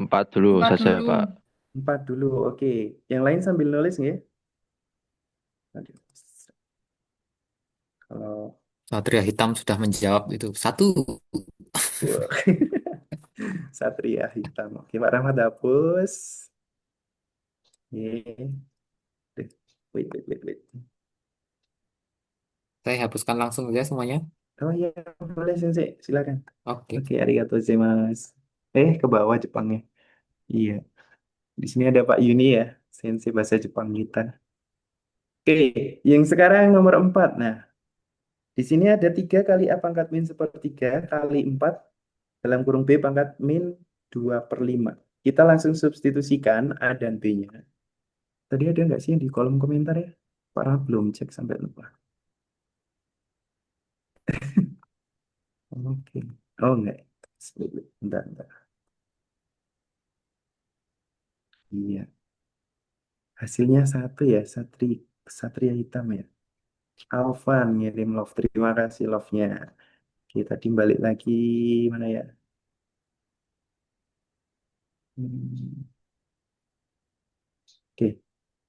4 dulu 4 saja, dulu. Pak. 4 dulu, oke. Yang lain sambil nulis nggih? Aduh. Kalau Satria Hitam sudah menjawab itu. Satu. Wah. Satria Hitam. Oke, Pak Rahmat hapus. Oke. Wait. Saya hapuskan langsung saja semuanya. Oh iya, boleh Sensei, silakan. Oke. Oke, arigatou gozaimasu. Ke bawah Jepangnya. Iya, di sini ada Pak Yuni ya, Sensei bahasa Jepang kita. Oke, yang sekarang nomor 4. Nah, di sini ada 3 kali A pangkat min sepertiga kali 4 dalam kurung B pangkat min 2/5. Kita langsung substitusikan A dan B-nya. Tadi ada nggak sih yang di kolom komentar ya? Pak Rahmat belum cek sampai lupa. Oke. Oh enggak. Bentar. Iya. Hasilnya 1 ya, Satria Hitam ya. Alvan ngirim love. Terima kasih love-nya. Kita balik lagi. Mana ya? Hmm, Oke.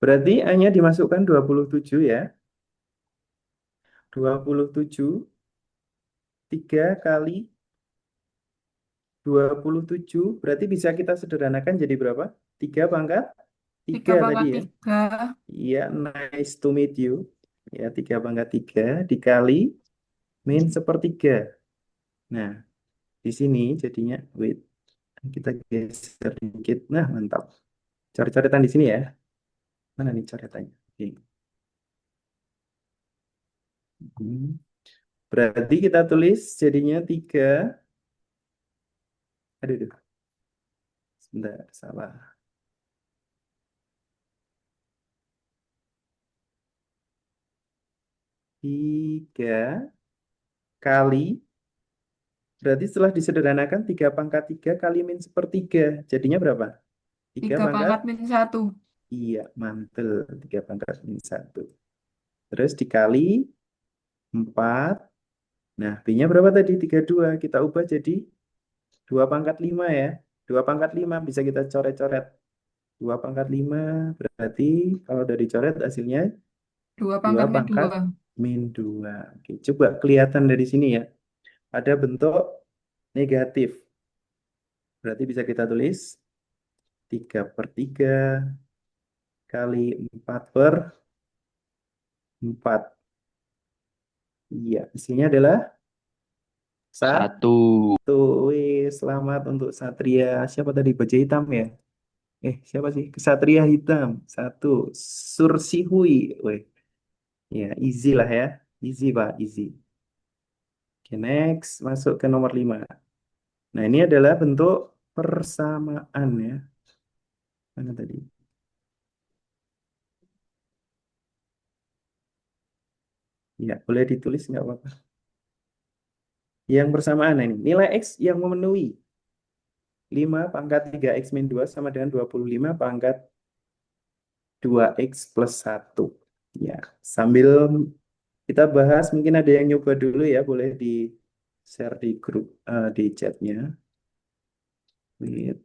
Berarti A-nya dimasukkan 27 ya. 27. 3 kali 27. Berarti bisa kita sederhanakan jadi berapa? 3 pangkat 3 3 tadi pangkat ya. 3. Iya, nice to meet you. Ya, 3 pangkat 3 dikali min sepertiga. Nah, di sini jadinya, wait, kita geser dikit. Nah, mantap. Coret-coretan di sini ya. Mana nih coretannya? Oke. Hmm. Berarti kita tulis jadinya 3. Aduh. Sebentar, salah. 3 kali, berarti setelah disederhanakan 3 pangkat 3 kali min sepertiga. Jadinya berapa? 3 3 pangkat? pangkat min 1. Iya, mantel. 3 pangkat min 1. Terus dikali 4. Nah, B-nya berapa tadi? 32. Kita ubah jadi 2 pangkat 5 ya. 2 pangkat 5 bisa kita coret-coret. 2 pangkat 5 berarti kalau dari coret hasilnya 2 2 pangkat min pangkat 2. min 2. Oke, coba kelihatan dari sini ya. Ada bentuk negatif. Berarti bisa kita tulis 3/3 kali 4/4. Iya, hasilnya adalah Satu. 1. Wih, selamat untuk Satria. Siapa tadi? Baja hitam ya? Siapa sih? Kesatria hitam. 1. Sursihui. Wih, ya, easy lah ya. Easy, Pak. Easy. Oke, next. Masuk ke nomor 5. Nah, ini adalah bentuk persamaan ya. Mana tadi? Ya, boleh ditulis nggak apa-apa. Yang bersamaan ini. Nilai X yang memenuhi 5 pangkat 3X min 2 sama dengan 25 pangkat 2X plus 1. Ya, sambil kita bahas, mungkin ada yang nyoba dulu ya, boleh di share di grup, di chatnya. Wait,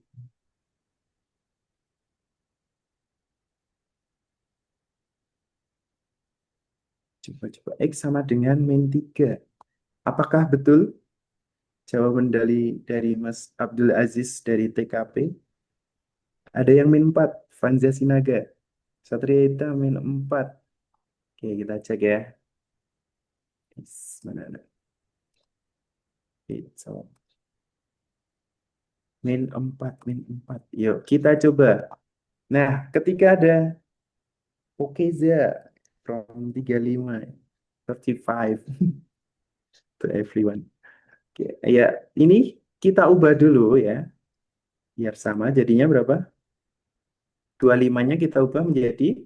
coba-coba. X sama dengan min 3. Apakah betul jawaban dari Mas Abdul Aziz dari TKP? Ada yang min 4, Fanza Sinaga. Satria Hita min 4. Oke, kita cek ya. Yes, mana ada? Oke, so, min 4, min 4. Yuk, kita coba. Nah, ketika ada oke Za from 35, 35 to everyone. Oke, ya, ini kita ubah dulu ya. Biar sama, jadinya berapa? 25-nya kita ubah menjadi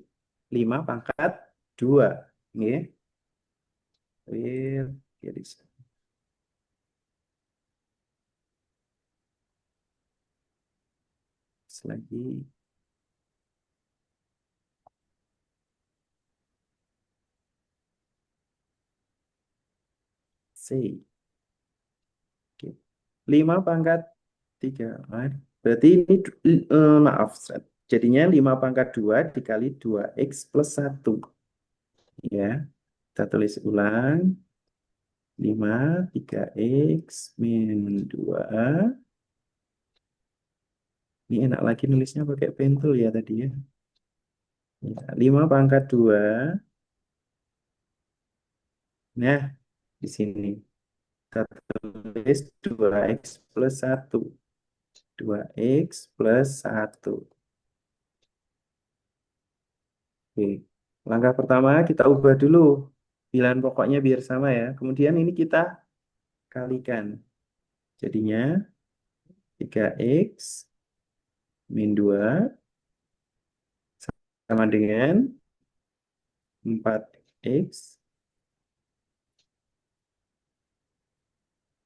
5 pangkat 2. Oke. Will get it. Lagi. C. Oke. 5 pangkat 3. Berarti ini maaf. Jadinya 5 pangkat 2 dikali 2x plus 1. Ya. Kita tulis ulang. 5, 3x min 2. Ini enak lagi nulisnya pakai pentul ya tadi ya. 5 pangkat 2. Nah, di sini. Kita tulis 2x plus 1. 2x plus 1. Oke. Langkah pertama kita ubah dulu bilangan pokoknya biar sama ya. Kemudian ini kita kalikan. Jadinya 3x min 2 sama dengan 4x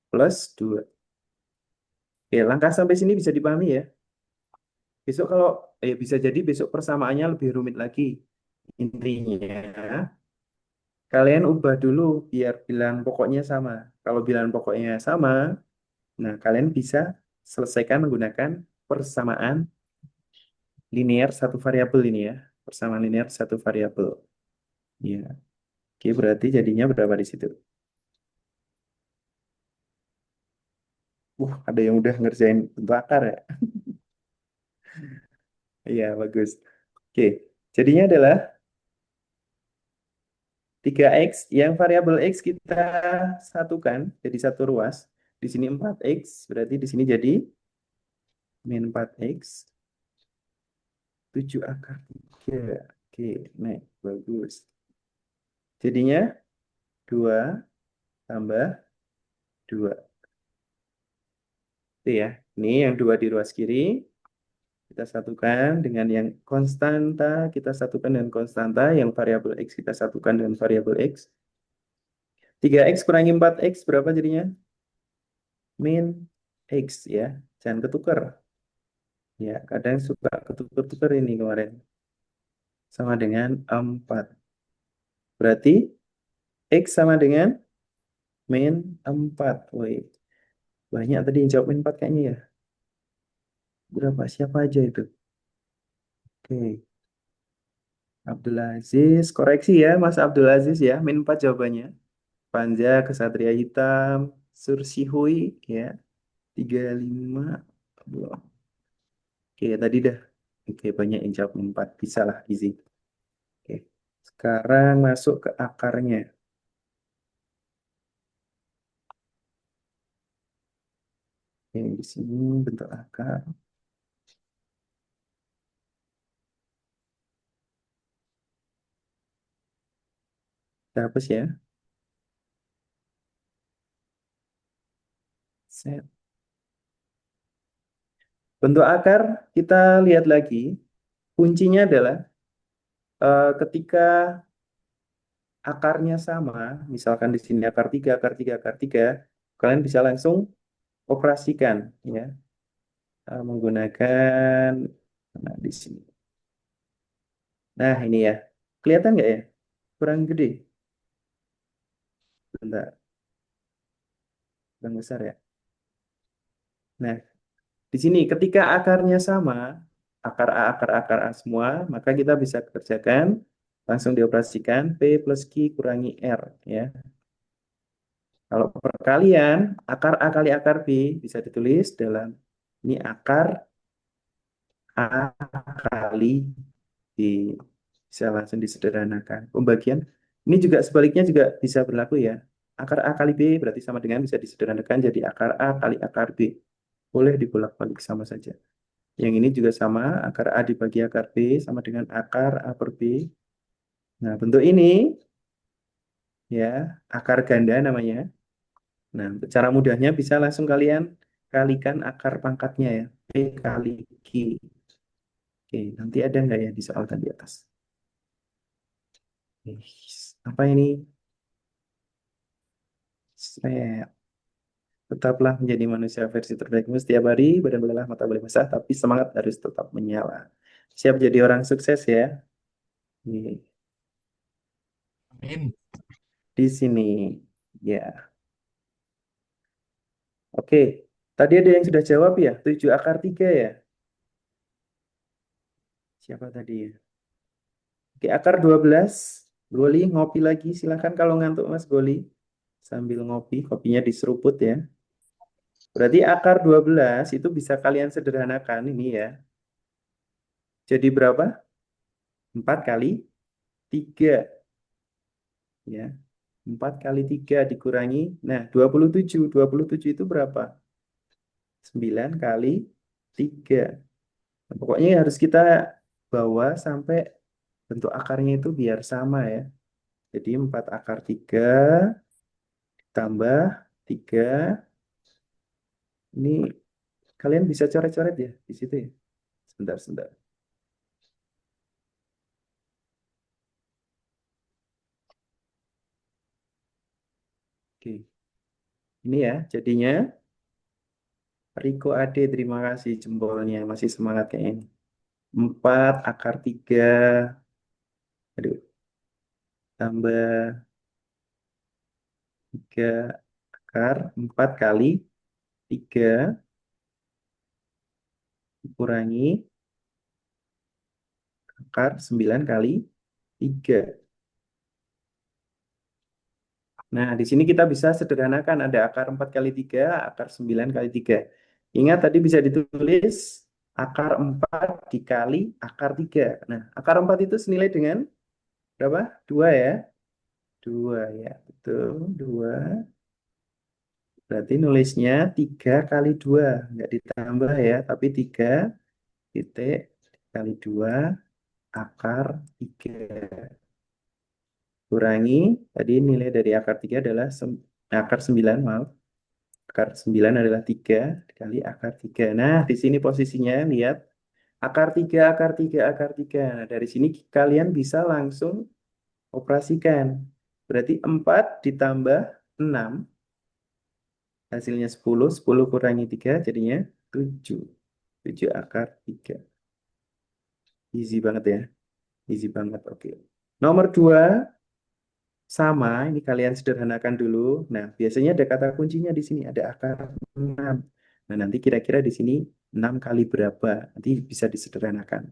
plus 2. Oke, langkah sampai sini bisa dipahami ya. Besok kalau bisa jadi besok persamaannya lebih rumit lagi. Intinya kalian ubah dulu biar bilangan pokoknya sama. Kalau bilangan pokoknya sama, nah kalian bisa selesaikan menggunakan persamaan linear satu variabel ini ya. Persamaan linear satu variabel. Ya. Oke, berarti jadinya berapa di situ? Ada yang udah ngerjain bentuk akar ya? Iya, bagus. Oke, jadinya adalah 3x yang variabel x kita satukan jadi satu ruas. Di sini 4x, berarti di sini jadi min 4x 7 akar 3. Oke, naik, bagus. Jadinya 2 tambah 2. Itu ya. Ini yang 2 di ruas kiri. Kita satukan dengan yang konstanta. Kita satukan dengan konstanta. Yang variabel x kita satukan dengan variabel x. 3x kurangi 4x berapa jadinya? Min x ya. Jangan ketukar. Ya, kadang suka ketukar-tukar ini kemarin. Sama dengan 4. Berarti x sama dengan min 4. Woi, banyak tadi yang jawab min 4 kayaknya ya. Berapa? Siapa aja itu? Oke. Abdul Aziz. Koreksi ya, Mas Abdul Aziz ya. Min 4 jawabannya. Panja, Kesatria Hitam, Sursihui ya. 35. Belum. Oke, tadi dah. Oke, banyak yang jawab min 4. Bisa lah, easy. Oke. Sekarang masuk ke akarnya. Oke, di sini bentuk akar. Kita hapus ya. Set. Bentuk akar kita lihat lagi. Kuncinya adalah ketika akarnya sama, misalkan di sini akar 3, akar 3, akar 3, kalian bisa langsung operasikan ya menggunakan di sini. Nah, ini ya. Kelihatan nggak ya? Kurang gede. Bentar, kurang besar ya. Nah, Di sini ketika akarnya sama, akar A semua, maka kita bisa kerjakan langsung dioperasikan P plus Q kurangi R ya. Kalau perkalian akar A kali akar B bisa ditulis dalam ini akar A kali B. Bisa langsung disederhanakan. Pembagian ini juga sebaliknya juga bisa berlaku ya. Akar A kali B berarti sama dengan bisa disederhanakan jadi akar A kali akar B. Boleh dibolak-balik sama saja. Yang ini juga sama, akar A dibagi akar B sama dengan akar A per B. Nah, bentuk ini ya, akar ganda namanya. Nah, untuk cara mudahnya bisa langsung kalian kalikan akar pangkatnya ya. P kali Q. Oke, nanti ada nggak ya di soal tadi atas? Apa ini? Seret. Tetaplah menjadi manusia versi terbaikmu setiap hari, badan boleh lelah, mata boleh basah, tapi semangat harus tetap menyala. Siap jadi orang sukses ya. Nih, Amin. di sini. Ya, oke. Tadi ada yang sudah jawab ya, 7 akar 3 ya. Siapa tadi ya? Oke, akar 12. Goli, ngopi lagi. Silakan kalau ngantuk Mas Goli. Sambil ngopi, kopinya diseruput ya. Berarti akar 12 itu bisa kalian sederhanakan ini ya. Jadi berapa? 4 kali 3 ya. 4 kali 3 dikurangi. Nah, 27. 27 itu berapa? 9 kali 3. Nah, pokoknya harus kita bawa sampai bentuk akarnya itu biar sama ya. Jadi 4 akar 3 tambah 3. Ini kalian bisa coret-coret ya di situ ya. Sebentar, sebentar. Oke. Ini ya, jadinya Riko Ade, terima kasih jempolnya. Masih semangat kayak ini. 4 akar 3. Aduh, tambah 3 akar 4 kali 3 dikurangi akar 9 kali 3. Nah, di sini kita bisa sederhanakan. Ada akar 4 kali 3, akar 9 kali 3. Ingat tadi bisa ditulis akar 4 dikali akar 3. Nah, akar 4 itu senilai dengan berapa? 2 ya. 2 ya, betul. 2. Berarti nulisnya 3 kali 2. Nggak ditambah ya, tapi 3 titik kali 2 akar 3. Kurangi, tadi nilai dari akar 3 adalah akar 9, maaf. Akar 9 adalah 3 kali akar 3. Nah, di sini posisinya, lihat. Akar 3, akar 3, akar 3. Nah, dari sini kalian bisa langsung operasikan. Berarti 4 ditambah 6, hasilnya 10. 10 kurangi 3, jadinya 7. 7 akar 3. Easy banget ya. Easy banget, oke. Nomor 2, sama, ini kalian sederhanakan dulu. Nah, biasanya ada kata kuncinya di sini, ada akar 6. Nah, nanti kira-kira di sini 6 kali berapa? Nanti bisa disederhanakan.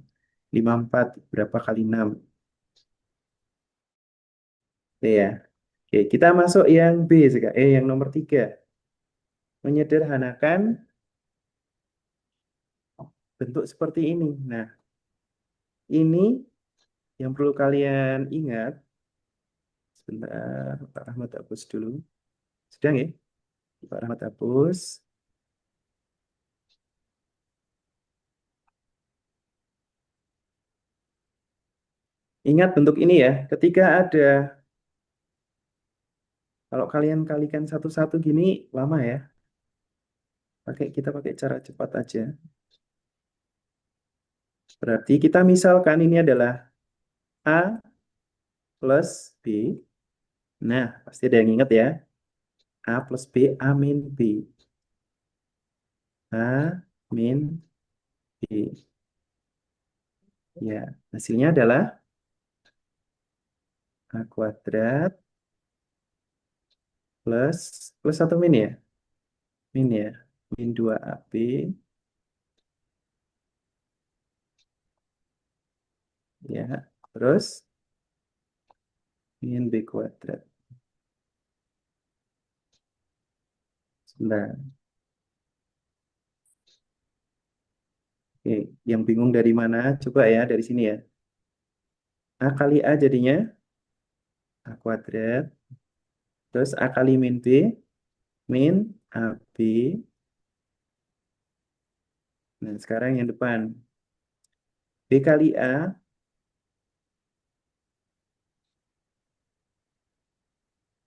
54 berapa kali 6? Ya. Oke, kita masuk yang B sekarang. Yang nomor 3. Menyederhanakan bentuk seperti ini. Nah, ini yang perlu kalian ingat. Sebentar, Pak Rahmat hapus dulu. Sedang ya? Pak Rahmat hapus. Ingat bentuk ini ya, ketika ada, kalau kalian kalikan satu-satu gini, lama ya. Kita pakai cara cepat aja. Berarti kita misalkan ini adalah A plus B. Nah, pasti ada yang ingat ya. A plus B, A min B. A min B. Ya, hasilnya adalah A kuadrat plus, plus atau min ya? Min ya. Min 2AB Ya, terus min B kuadrat. Sebentar. Oke, yang bingung dari mana? Coba ya, dari sini ya. A kali A jadinya A kuadrat. Terus A kali min B, min AB. Nah, sekarang yang depan. B kali A,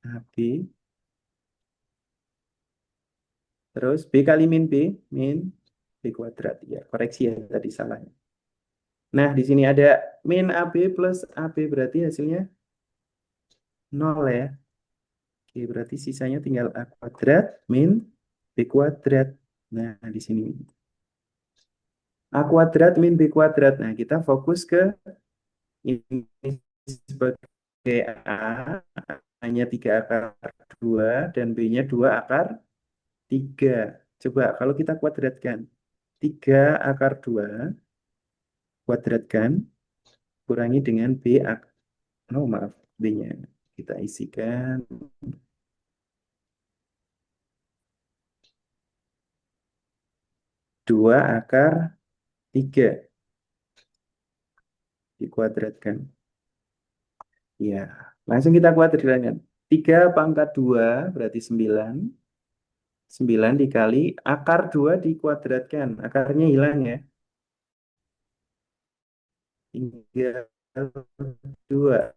AB. Terus B kali min B, min B kuadrat. Ya, koreksi ya tadi salahnya. Nah, di sini ada min AB plus AB, berarti hasilnya 0 ya. Oke, berarti sisanya tinggal A kuadrat min B kuadrat. Nah, di sini. A kuadrat min B kuadrat. Nah, kita fokus ke ini sebagai A, hanya 3 akar 2 dan B-nya 2 akar 3. Coba kalau kita kuadratkan. 3 akar 2 kuadratkan kurangi dengan B akar. Oh, maaf, B-nya. Kita isikan 2 akar 3 dikuadratkan. Ya, langsung kita kuadratkan. 3 pangkat 2 berarti 9. 9 dikali akar 2 dikuadratkan. Akarnya hilang ya. Tinggal 2.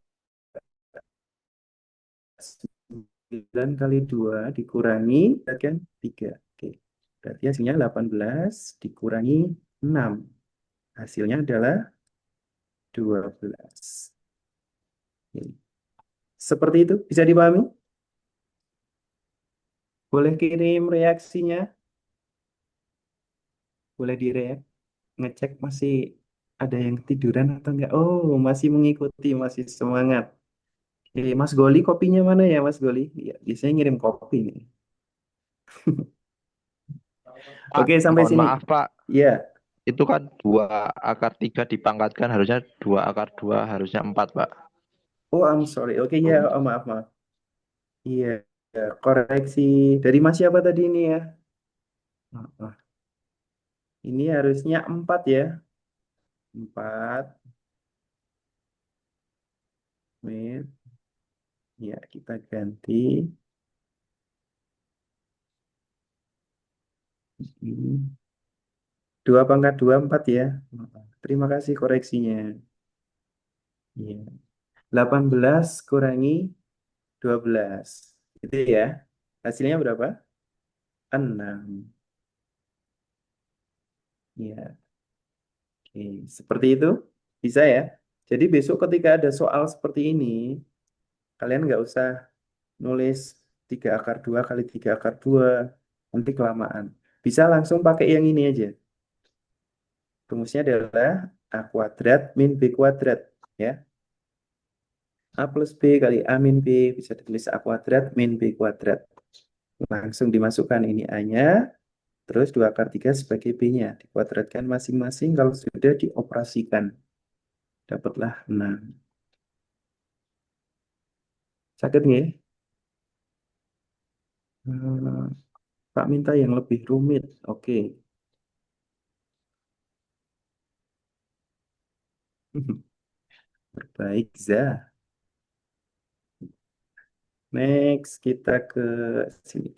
9 kali 2 dikurangi kan 3. Oke. Berarti hasilnya 18 dikurangi 6. Hasilnya adalah 12. Oke. Seperti itu bisa dipahami? Boleh kirim reaksinya? Boleh direak? Ngecek masih ada yang ketiduran atau enggak? Oh, masih mengikuti, masih semangat. Oke, Mas Goli kopinya mana ya, Mas Goli? Ya, biasanya ngirim kopi nih. Pak, Oke, sampai mohon sini. maaf Pak, Ya. itu kan 2 akar 3 dipangkatkan harusnya 2 akar 2 harusnya 4 Pak. Oh, I'm sorry. Oke, ya, oh, maaf, maaf. Iya, ya, koreksi. Dari Mas siapa tadi ini ya? Oh, oh. Ini harusnya 4 ya. 4 menit. Ya, kita ganti. Hmm. 2 pangkat 2 4 ya. Terima kasih koreksinya. Iya. 18 kurangi 12. Gitu ya. Hasilnya berapa? 6. Ya, oke. Seperti itu. Bisa ya. Jadi besok ketika ada soal seperti ini, kalian nggak usah nulis 3 akar 2 kali 3 akar 2. Nanti kelamaan. Bisa langsung pakai yang ini aja. Rumusnya adalah A kuadrat min B kuadrat. Ya. A plus B kali A min B bisa ditulis A kuadrat min B kuadrat. Langsung dimasukkan ini A-nya, terus 2 akar 3 sebagai B-nya. Dikuadratkan masing-masing kalau sudah dioperasikan. Dapatlah 6. Sakit nggak? Pak minta yang lebih rumit. Oke. Baik, Za. Next, kita ke sini.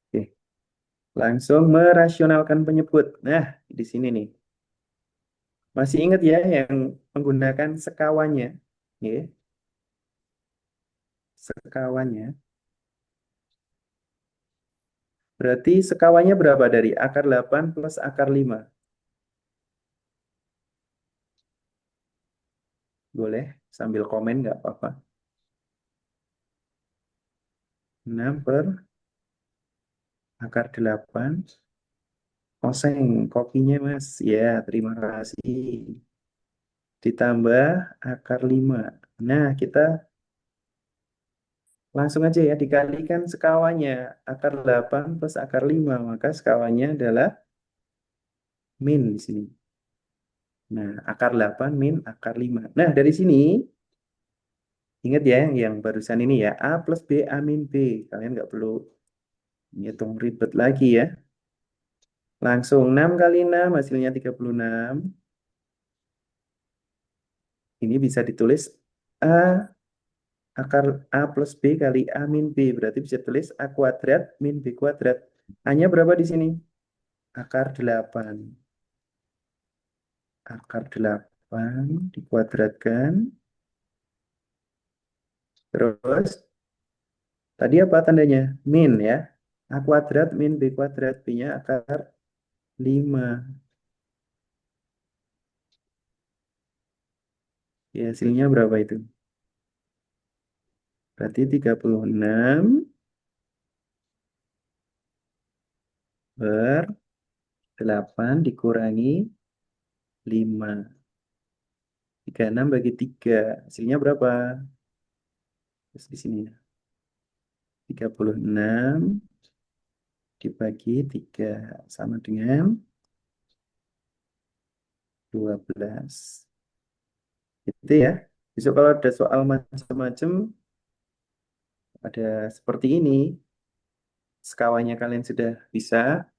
Oke. Langsung merasionalkan penyebut. Nah, di sini nih. Masih ingat ya yang menggunakan sekawannya? Ya, sekawannya. Berarti sekawannya berapa dari akar 8 plus akar 5? Boleh sambil komen nggak apa-apa. 6 per akar 8. Oseng kopinya Mas. Ya, terima kasih. Ditambah akar 5. Nah, kita Langsung aja ya, dikalikan sekawannya. Akar 8 plus akar 5. Maka sekawannya adalah min di sini. Nah, akar 8 min akar 5. Nah, dari sini, ingat ya yang barusan ini ya. A plus B, A min B. Kalian nggak perlu ngitung ribet lagi ya. Langsung 6 kali 6 hasilnya 36. Ini bisa ditulis A akar A plus B kali A min B. Berarti bisa tulis A kuadrat min B kuadrat. Hanya berapa di sini? Akar 8. Akar 8 dikuadratkan. Terus tadi apa tandanya? Min ya. A kuadrat min B kuadrat. B-nya akar 5. Ya, hasilnya berapa itu? Berarti 36 per 8 dikurangi 5. 36 bagi 3. Hasilnya berapa? Terus di sini ya. 36 dibagi 3 sama dengan 12. Itu ya. Besok kalau ada soal macam-macam, ada seperti ini, sekawannya kalian sudah bisa.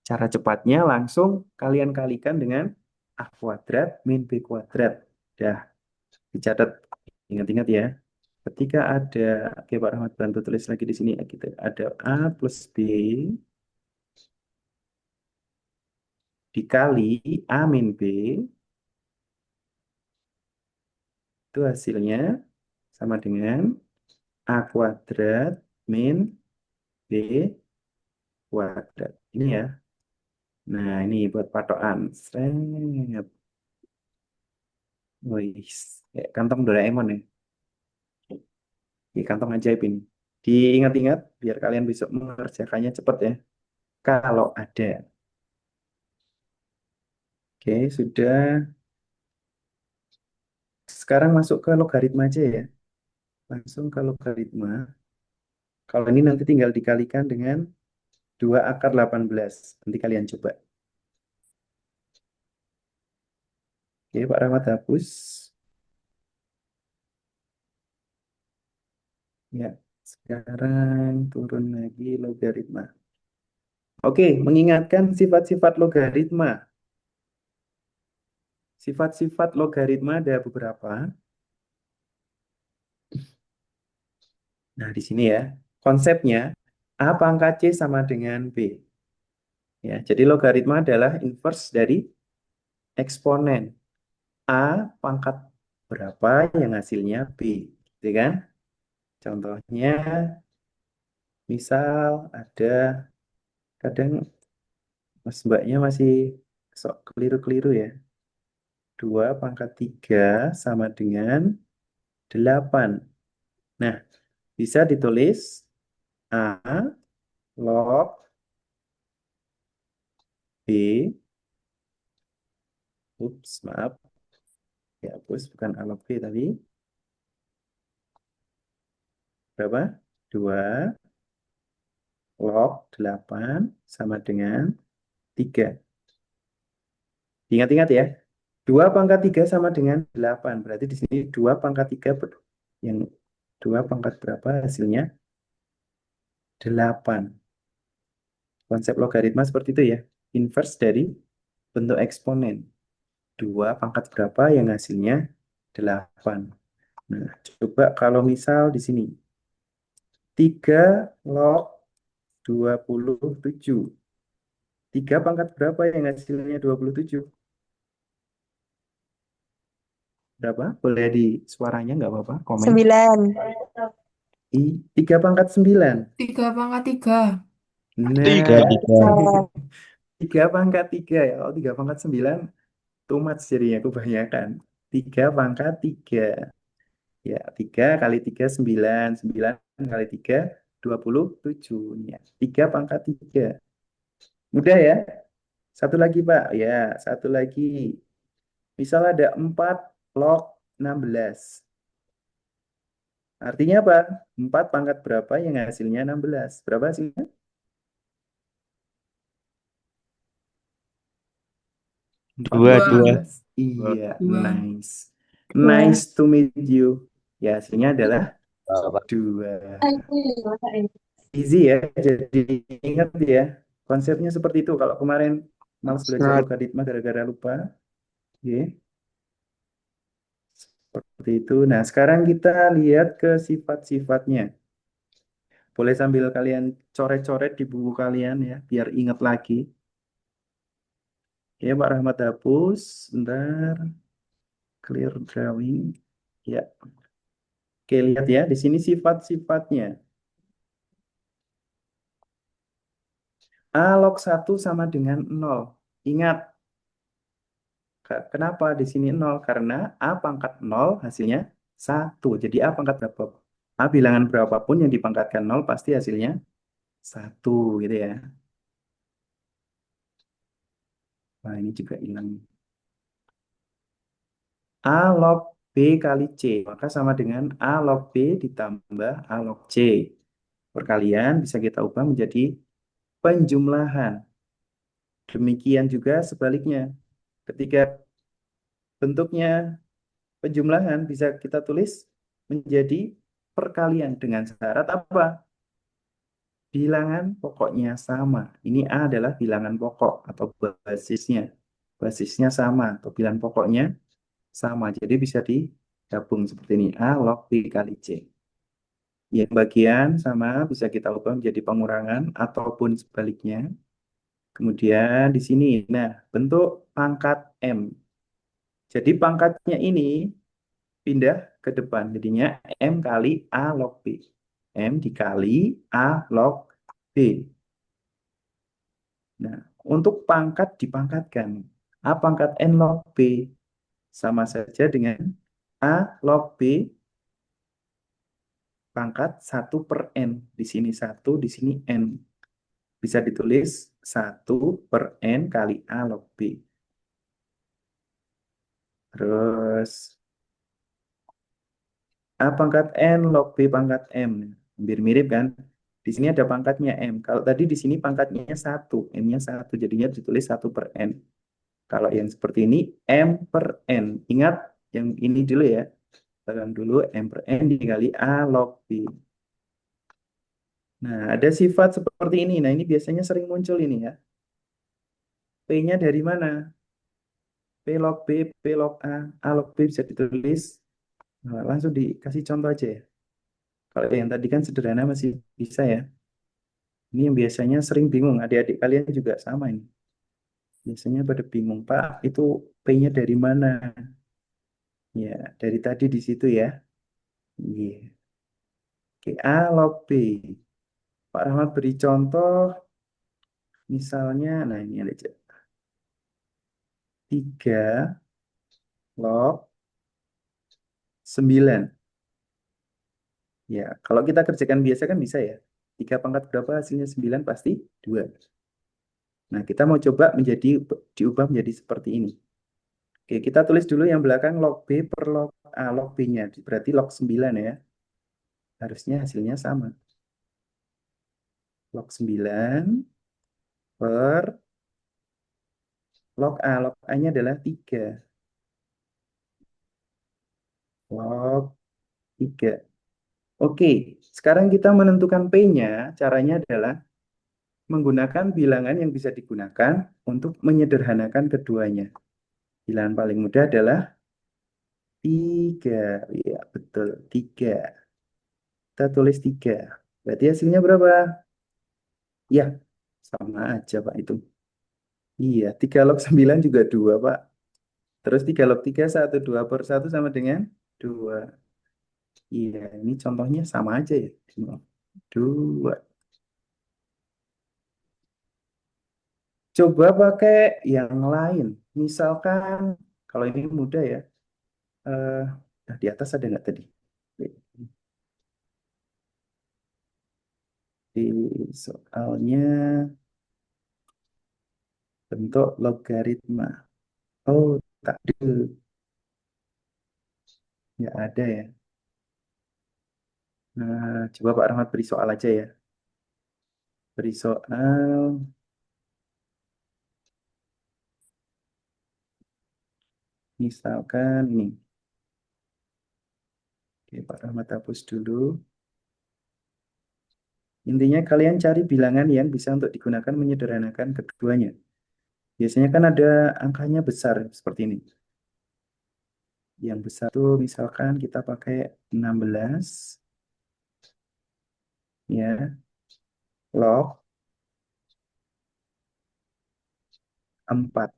Cara cepatnya langsung kalian kalikan dengan A kuadrat min B kuadrat. Dah, dicatat. Ingat-ingat ya. Ketika ada, oke Pak Rahmat bantu tulis lagi di sini. Kita ada A plus B dikali A min B, itu hasilnya sama dengan A kuadrat min B kuadrat. Ini ya. Nah, ini buat patokan. Seret. Wih, kayak kantong Doraemon ya. Di kantong ajaib ini. Diingat-ingat biar kalian besok mengerjakannya cepat ya. Kalau ada. Oke, sudah. Sekarang masuk ke logaritma aja ya. Langsung ke logaritma. Kalau ini nanti tinggal dikalikan dengan 2 akar 18. Nanti kalian coba. Oke, Pak Rahmat hapus. Ya, sekarang turun lagi logaritma. Oke, mengingatkan sifat-sifat logaritma. Sifat-sifat logaritma ada beberapa. Nah, di sini ya. Konsepnya A pangkat C sama dengan B. Ya, jadi logaritma adalah inverse dari eksponen. A pangkat berapa yang hasilnya B. Gitu kan? Contohnya, misal ada kadang mas mbaknya masih sok keliru-keliru ya. 2 pangkat 3 sama dengan 8. Nah, bisa ditulis A log B. Ups, maaf. Ya, hapus bukan A log B tadi. Berapa? 2 log 8 sama dengan 3. Ingat-ingat ya. 2 pangkat 3 sama dengan 8. Berarti di sini 2 pangkat 3 yang 2 pangkat berapa hasilnya? 8. Konsep logaritma seperti itu ya. Inverse dari bentuk eksponen. 2 pangkat berapa yang hasilnya 8. Nah, coba kalau misal di sini. 3 log 27. 3 pangkat berapa yang hasilnya 27? Berapa? Boleh di suaranya nggak apa-apa, komen. 9. 3 pangkat 9. 3/3. Tiga, Nah, tiga. 3 pangkat 3 ya. Kalau 3 pangkat 9, too much jadinya kebanyakan. 3 pangkat 3. Ya, 3 kali 3, 9. 9 kali 3, 27. Ya, 3 pangkat 3. Mudah ya? Satu lagi, Pak. Ya, satu lagi. Misal ada 4 log 16. Artinya apa? 4 pangkat berapa yang hasilnya 16? Berapa hasilnya? 2, 2. 14. Iya, Dua. nice. Nice to meet you. Ya, hasilnya adalah 2. Easy ya, jadi ingat ya. Konsepnya seperti itu. Kalau kemarin malas belajar Ustaz, logaritma gara-gara lupa. Oke, seperti itu. Nah, sekarang kita lihat ke sifat-sifatnya. Boleh sambil kalian coret-coret di buku kalian ya, biar ingat lagi. Ya, Pak Rahmat hapus. Bentar, clear drawing. Ya, oke lihat ya, di sini sifat-sifatnya. A log 1 sama dengan 0. Ingat, kenapa di sini 0? Karena A pangkat 0 hasilnya 1. Jadi A pangkat berapa? A bilangan berapapun yang dipangkatkan 0 pasti hasilnya 1 gitu ya. Nah, ini juga hilang. A log B kali C. Maka sama dengan A log B ditambah A log C. Perkalian bisa kita ubah menjadi penjumlahan. Demikian juga sebaliknya. Ketika bentuknya penjumlahan bisa kita tulis menjadi perkalian dengan syarat apa? Bilangan pokoknya sama. Ini A adalah bilangan pokok atau basisnya. Basisnya sama atau bilangan pokoknya sama. Jadi bisa digabung seperti ini. A log B kali C. Yang bagian sama bisa kita ubah menjadi pengurangan ataupun sebaliknya. Kemudian di sini, nah bentuk pangkat M. Jadi pangkatnya ini pindah ke depan. Jadinya M kali A log B. M dikali A log B. Nah, untuk pangkat dipangkatkan. A pangkat N log B sama saja dengan A log B pangkat 1/N. Di sini 1, di sini N. Bisa ditulis 1/N kali A log B. Terus A pangkat N log B pangkat M. Hampir mirip kan? Di sini ada pangkatnya M. Kalau tadi di sini pangkatnya 1, M-nya 1, jadinya ditulis 1/N. Kalau yang seperti ini, M per N. Ingat yang ini dulu ya. Tekan dulu M per N dikali A log B. Nah, ada sifat seperti ini. Nah, ini biasanya sering muncul ini ya. P-nya dari mana? P log B, P log A log B bisa ditulis. Nah, langsung dikasih contoh aja ya. Kalau yang tadi kan sederhana masih bisa ya. Ini yang biasanya sering bingung. Adik-adik kalian juga sama ini. Biasanya pada bingung, Pak, itu P-nya dari mana? Ya, dari tadi di situ ya. Iya. Oke, A log B. Pak Rahmat beri contoh, misalnya, nah ini aja. 3 log 9. Ya, kalau kita kerjakan biasa kan bisa ya. 3 pangkat berapa hasilnya 9 pasti 2. Nah, kita mau coba diubah menjadi seperti ini. Oke, kita tulis dulu yang belakang log B per log A, log B-nya. Berarti log 9 ya. Harusnya hasilnya sama. Log 9 per log A. Log A-nya adalah 3. Log 3. Oke, sekarang kita menentukan P-nya. Caranya adalah menggunakan bilangan yang bisa digunakan untuk menyederhanakan keduanya. Bilangan paling mudah adalah 3. Ya, betul. 3. Kita tulis 3. Berarti hasilnya berapa? Ya, sama aja, Pak, itu. Iya, 3 log 9 juga 2, Pak. Terus 3 log 3, 1, 2 per 1 sama dengan 2. Iya, ini contohnya sama aja ya. 2. Coba pakai yang lain. Misalkan, kalau ini mudah ya. Eh, nah, di atas ada nggak tadi? Di soalnya bentuk logaritma. Oh, tak ada. Nggak ada ya. Nah, coba Pak Rahmat beri soal aja ya. Beri soal, misalkan ini. Oke, Pak Rahmat hapus dulu. Intinya kalian cari bilangan yang bisa untuk digunakan menyederhanakan keduanya. Biasanya kan ada angkanya besar seperti ini. Yang besar itu misalkan kita pakai 16 ya, log 4.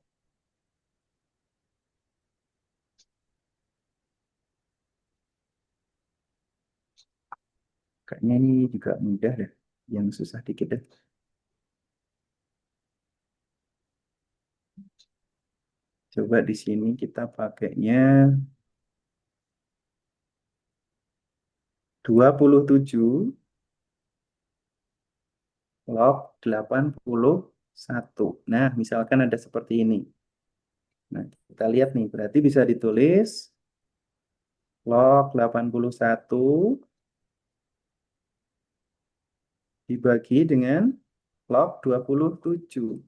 Kayaknya ini juga mudah deh. Yang susah dikit deh. Coba di sini kita pakainya 27 log 81. Nah, misalkan ada seperti ini. Nah, kita lihat nih, berarti bisa ditulis log 81 dibagi dengan log 27.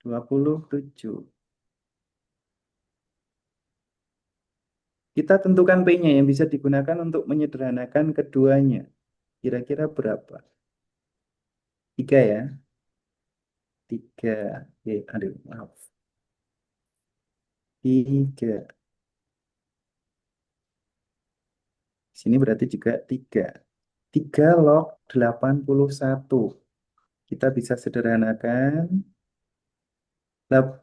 27. Kita tentukan P-nya yang bisa digunakan untuk menyederhanakan keduanya. Kira-kira berapa? 3 ya? 3. Oke, aduh, maaf. 3. Sini berarti juga 3. 3 log 81. Kita bisa sederhanakan.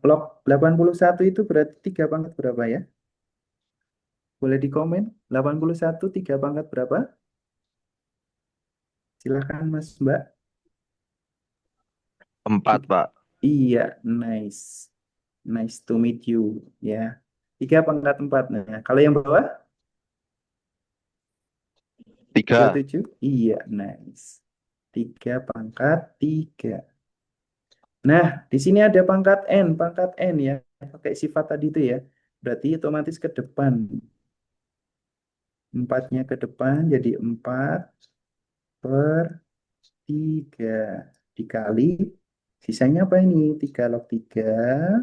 Log 81 itu berarti 3 pangkat berapa ya? Boleh di komen. 81 3 pangkat berapa? Silakan Mas Mbak. 4, Pak. Iya, nice. Nice to meet you. Ya. 3 pangkat 4. Nah, kalau yang bawah? 3. 27? Iya, nice. 3 pangkat 3. Nah, di sini ada pangkat N ya. Pakai sifat tadi itu ya. Berarti otomatis ke depan. 4-nya ke depan jadi 4 per 3. Dikali, sisanya apa ini? 3 log 3.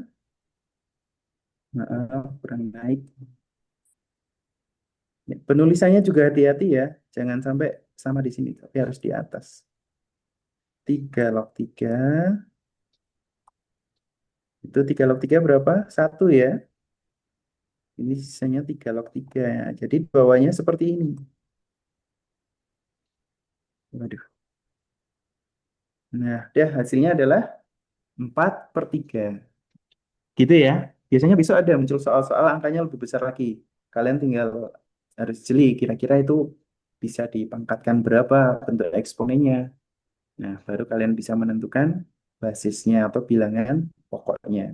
Maaf, kurang naik. Ya, penulisannya juga hati-hati ya. Jangan sampai sama di sini, tapi harus di atas. 3 log 3. Itu 3 log 3 berapa? 1 ya. Ini sisanya 3 log 3 ya. Jadi bawahnya seperti ini. Waduh. Nah, dia hasilnya adalah 4 per 3. Gitu ya. Biasanya besok ada muncul soal-soal angkanya lebih besar lagi. Kalian tinggal harus jeli kira-kira itu bisa dipangkatkan berapa bentuk eksponennya. Nah, baru kalian bisa menentukan basisnya atau bilangan pokoknya.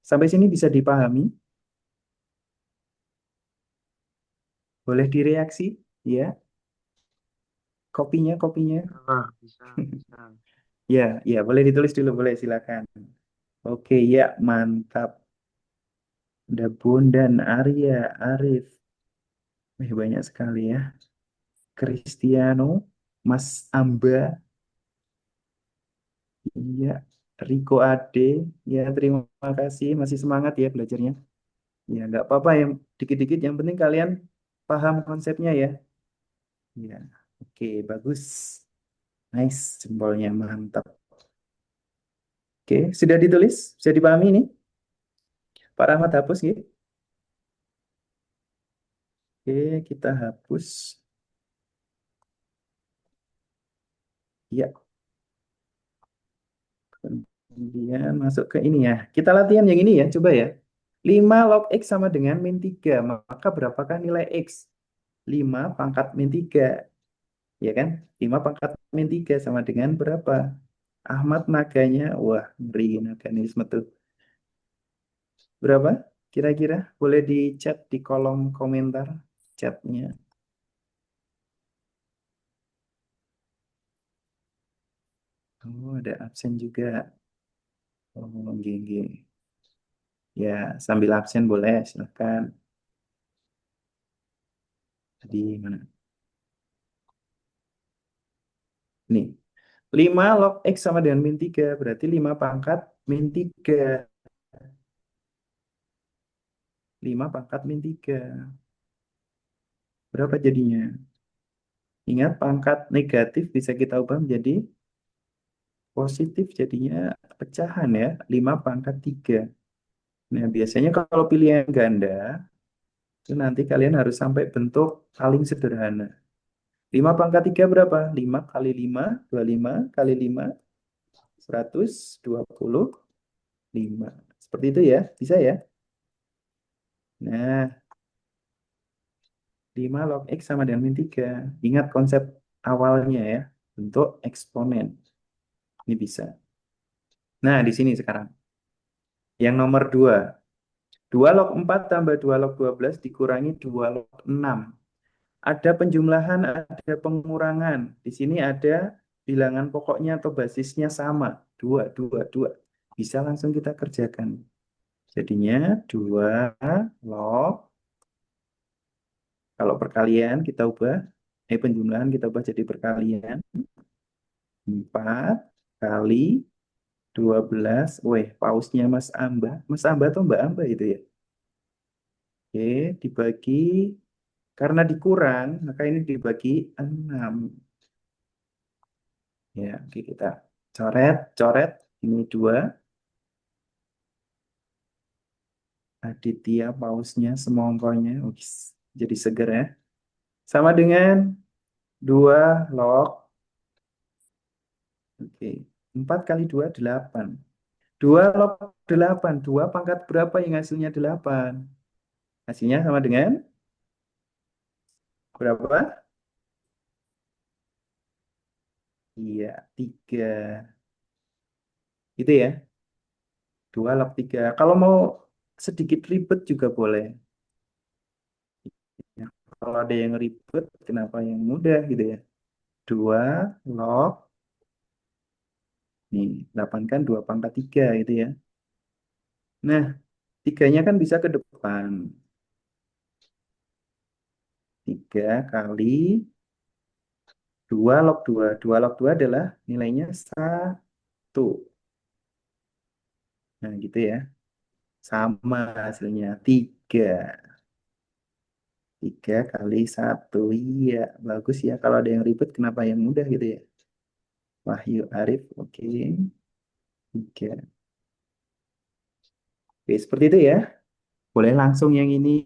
Sampai sini bisa dipahami? Boleh direaksi? Ya, kopinya. Ah, bisa, bisa. Ya, ya, boleh ditulis dulu, boleh silakan. Oke, ya, mantap. Ada Bondan, Arya, Arif. Banyak sekali ya. Cristiano, Mas Amba, iya, Riko Ade, ya terima kasih, masih semangat ya belajarnya. Ya nggak apa-apa yang dikit-dikit, yang penting kalian paham konsepnya ya. Ya, oke bagus, nice, jempolnya mantap. Oke, sudah ditulis, bisa dipahami ini. Pak Rahmat hapus ya. Oke, kita hapus. Ya, kemudian masuk ke ini ya. Kita latihan yang ini ya, coba ya. 5 log X sama dengan min 3. Maka berapakah nilai X? 5 pangkat min 3. Ya kan? 5 pangkat min 3 sama dengan berapa? Ahmad naganya, wah ngeri naganisme tuh. Berapa? Kira-kira boleh di chat di kolom komentar chatnya. Oh, ada absen juga. Oh, GG. Ya, sambil absen boleh, silakan. Di mana? Nih. 5 log X sama dengan min 3. Berarti 5 pangkat min 3. 5 pangkat min 3. Berapa jadinya? Ingat pangkat negatif bisa kita ubah menjadi positif. Jadinya pecahan ya. 5 pangkat 3. Nah biasanya kalau pilihan ganda, itu nanti kalian harus sampai bentuk paling sederhana. 5 pangkat 3 berapa? 5 kali 5, 25 kali 5, 125. Seperti itu ya, bisa ya? Nah, 5 log X sama dengan min 3. Ingat konsep awalnya ya, bentuk eksponen. Ini bisa. Nah, di sini sekarang. Yang nomor 2. 2 log 4 tambah 2 log 12 dikurangi 2 log 6. Ada penjumlahan, ada pengurangan. Di sini ada bilangan pokoknya atau basisnya sama. 2, 2, 2. Bisa langsung kita kerjakan. Jadinya 2 log, kalau perkalian kita ubah, penjumlahan kita ubah jadi perkalian. 4 kali 12. Weh, pausnya Mas Amba. Mas Amba atau Mbak Amba itu ya? Oke, dibagi, karena dikurang, maka ini dibagi 6. Ya, oke kita coret, coret. Ini 2. Aditya pausnya, semongkonya. Jadi seger ya. Sama dengan 2 log. Oke, 4 kali 2, 8. 2 log 8. 2 pangkat berapa yang hasilnya 8? Hasilnya sama dengan berapa? Iya, 3. Itu ya, 2 log 3. Kalau mau sedikit ribet juga boleh. Ya, kalau ada yang ribet, kenapa yang mudah gitu ya? 2 log, nih, 8 kan 2 pangkat 3 gitu ya. Nah, 3-nya kan bisa ke depan. 3 kali 2 log 2. 2 log 2 adalah nilainya 1. Nah, gitu ya. Sama hasilnya 3. 3 kali 1. Iya, bagus ya. Kalau ada yang ribet, kenapa yang mudah gitu ya? Wahyu Arif, oke. 3. Oke, seperti itu ya. Boleh langsung yang ini.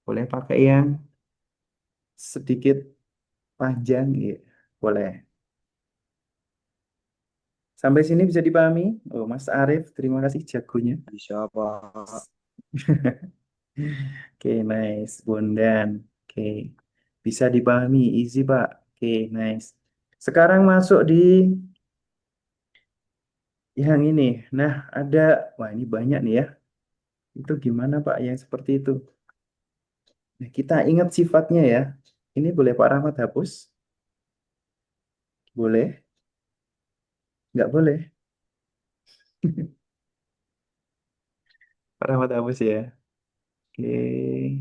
Boleh pakai yang sedikit panjang. Ya. Boleh. Sampai sini bisa dipahami? Oh, Mas Arif, terima kasih jagonya. Bisa Pak. Oke, nice. Bondan. Oke. Bisa dipahami. Easy, Pak. Oke, nice. Sekarang masuk di yang ini. Nah, ada, wah ini banyak nih ya. Itu gimana Pak yang seperti itu? Nah, kita ingat sifatnya ya. Ini boleh Pak Rahmat hapus? Boleh? Nggak boleh? Pak Rahmat hapus ya. Oke,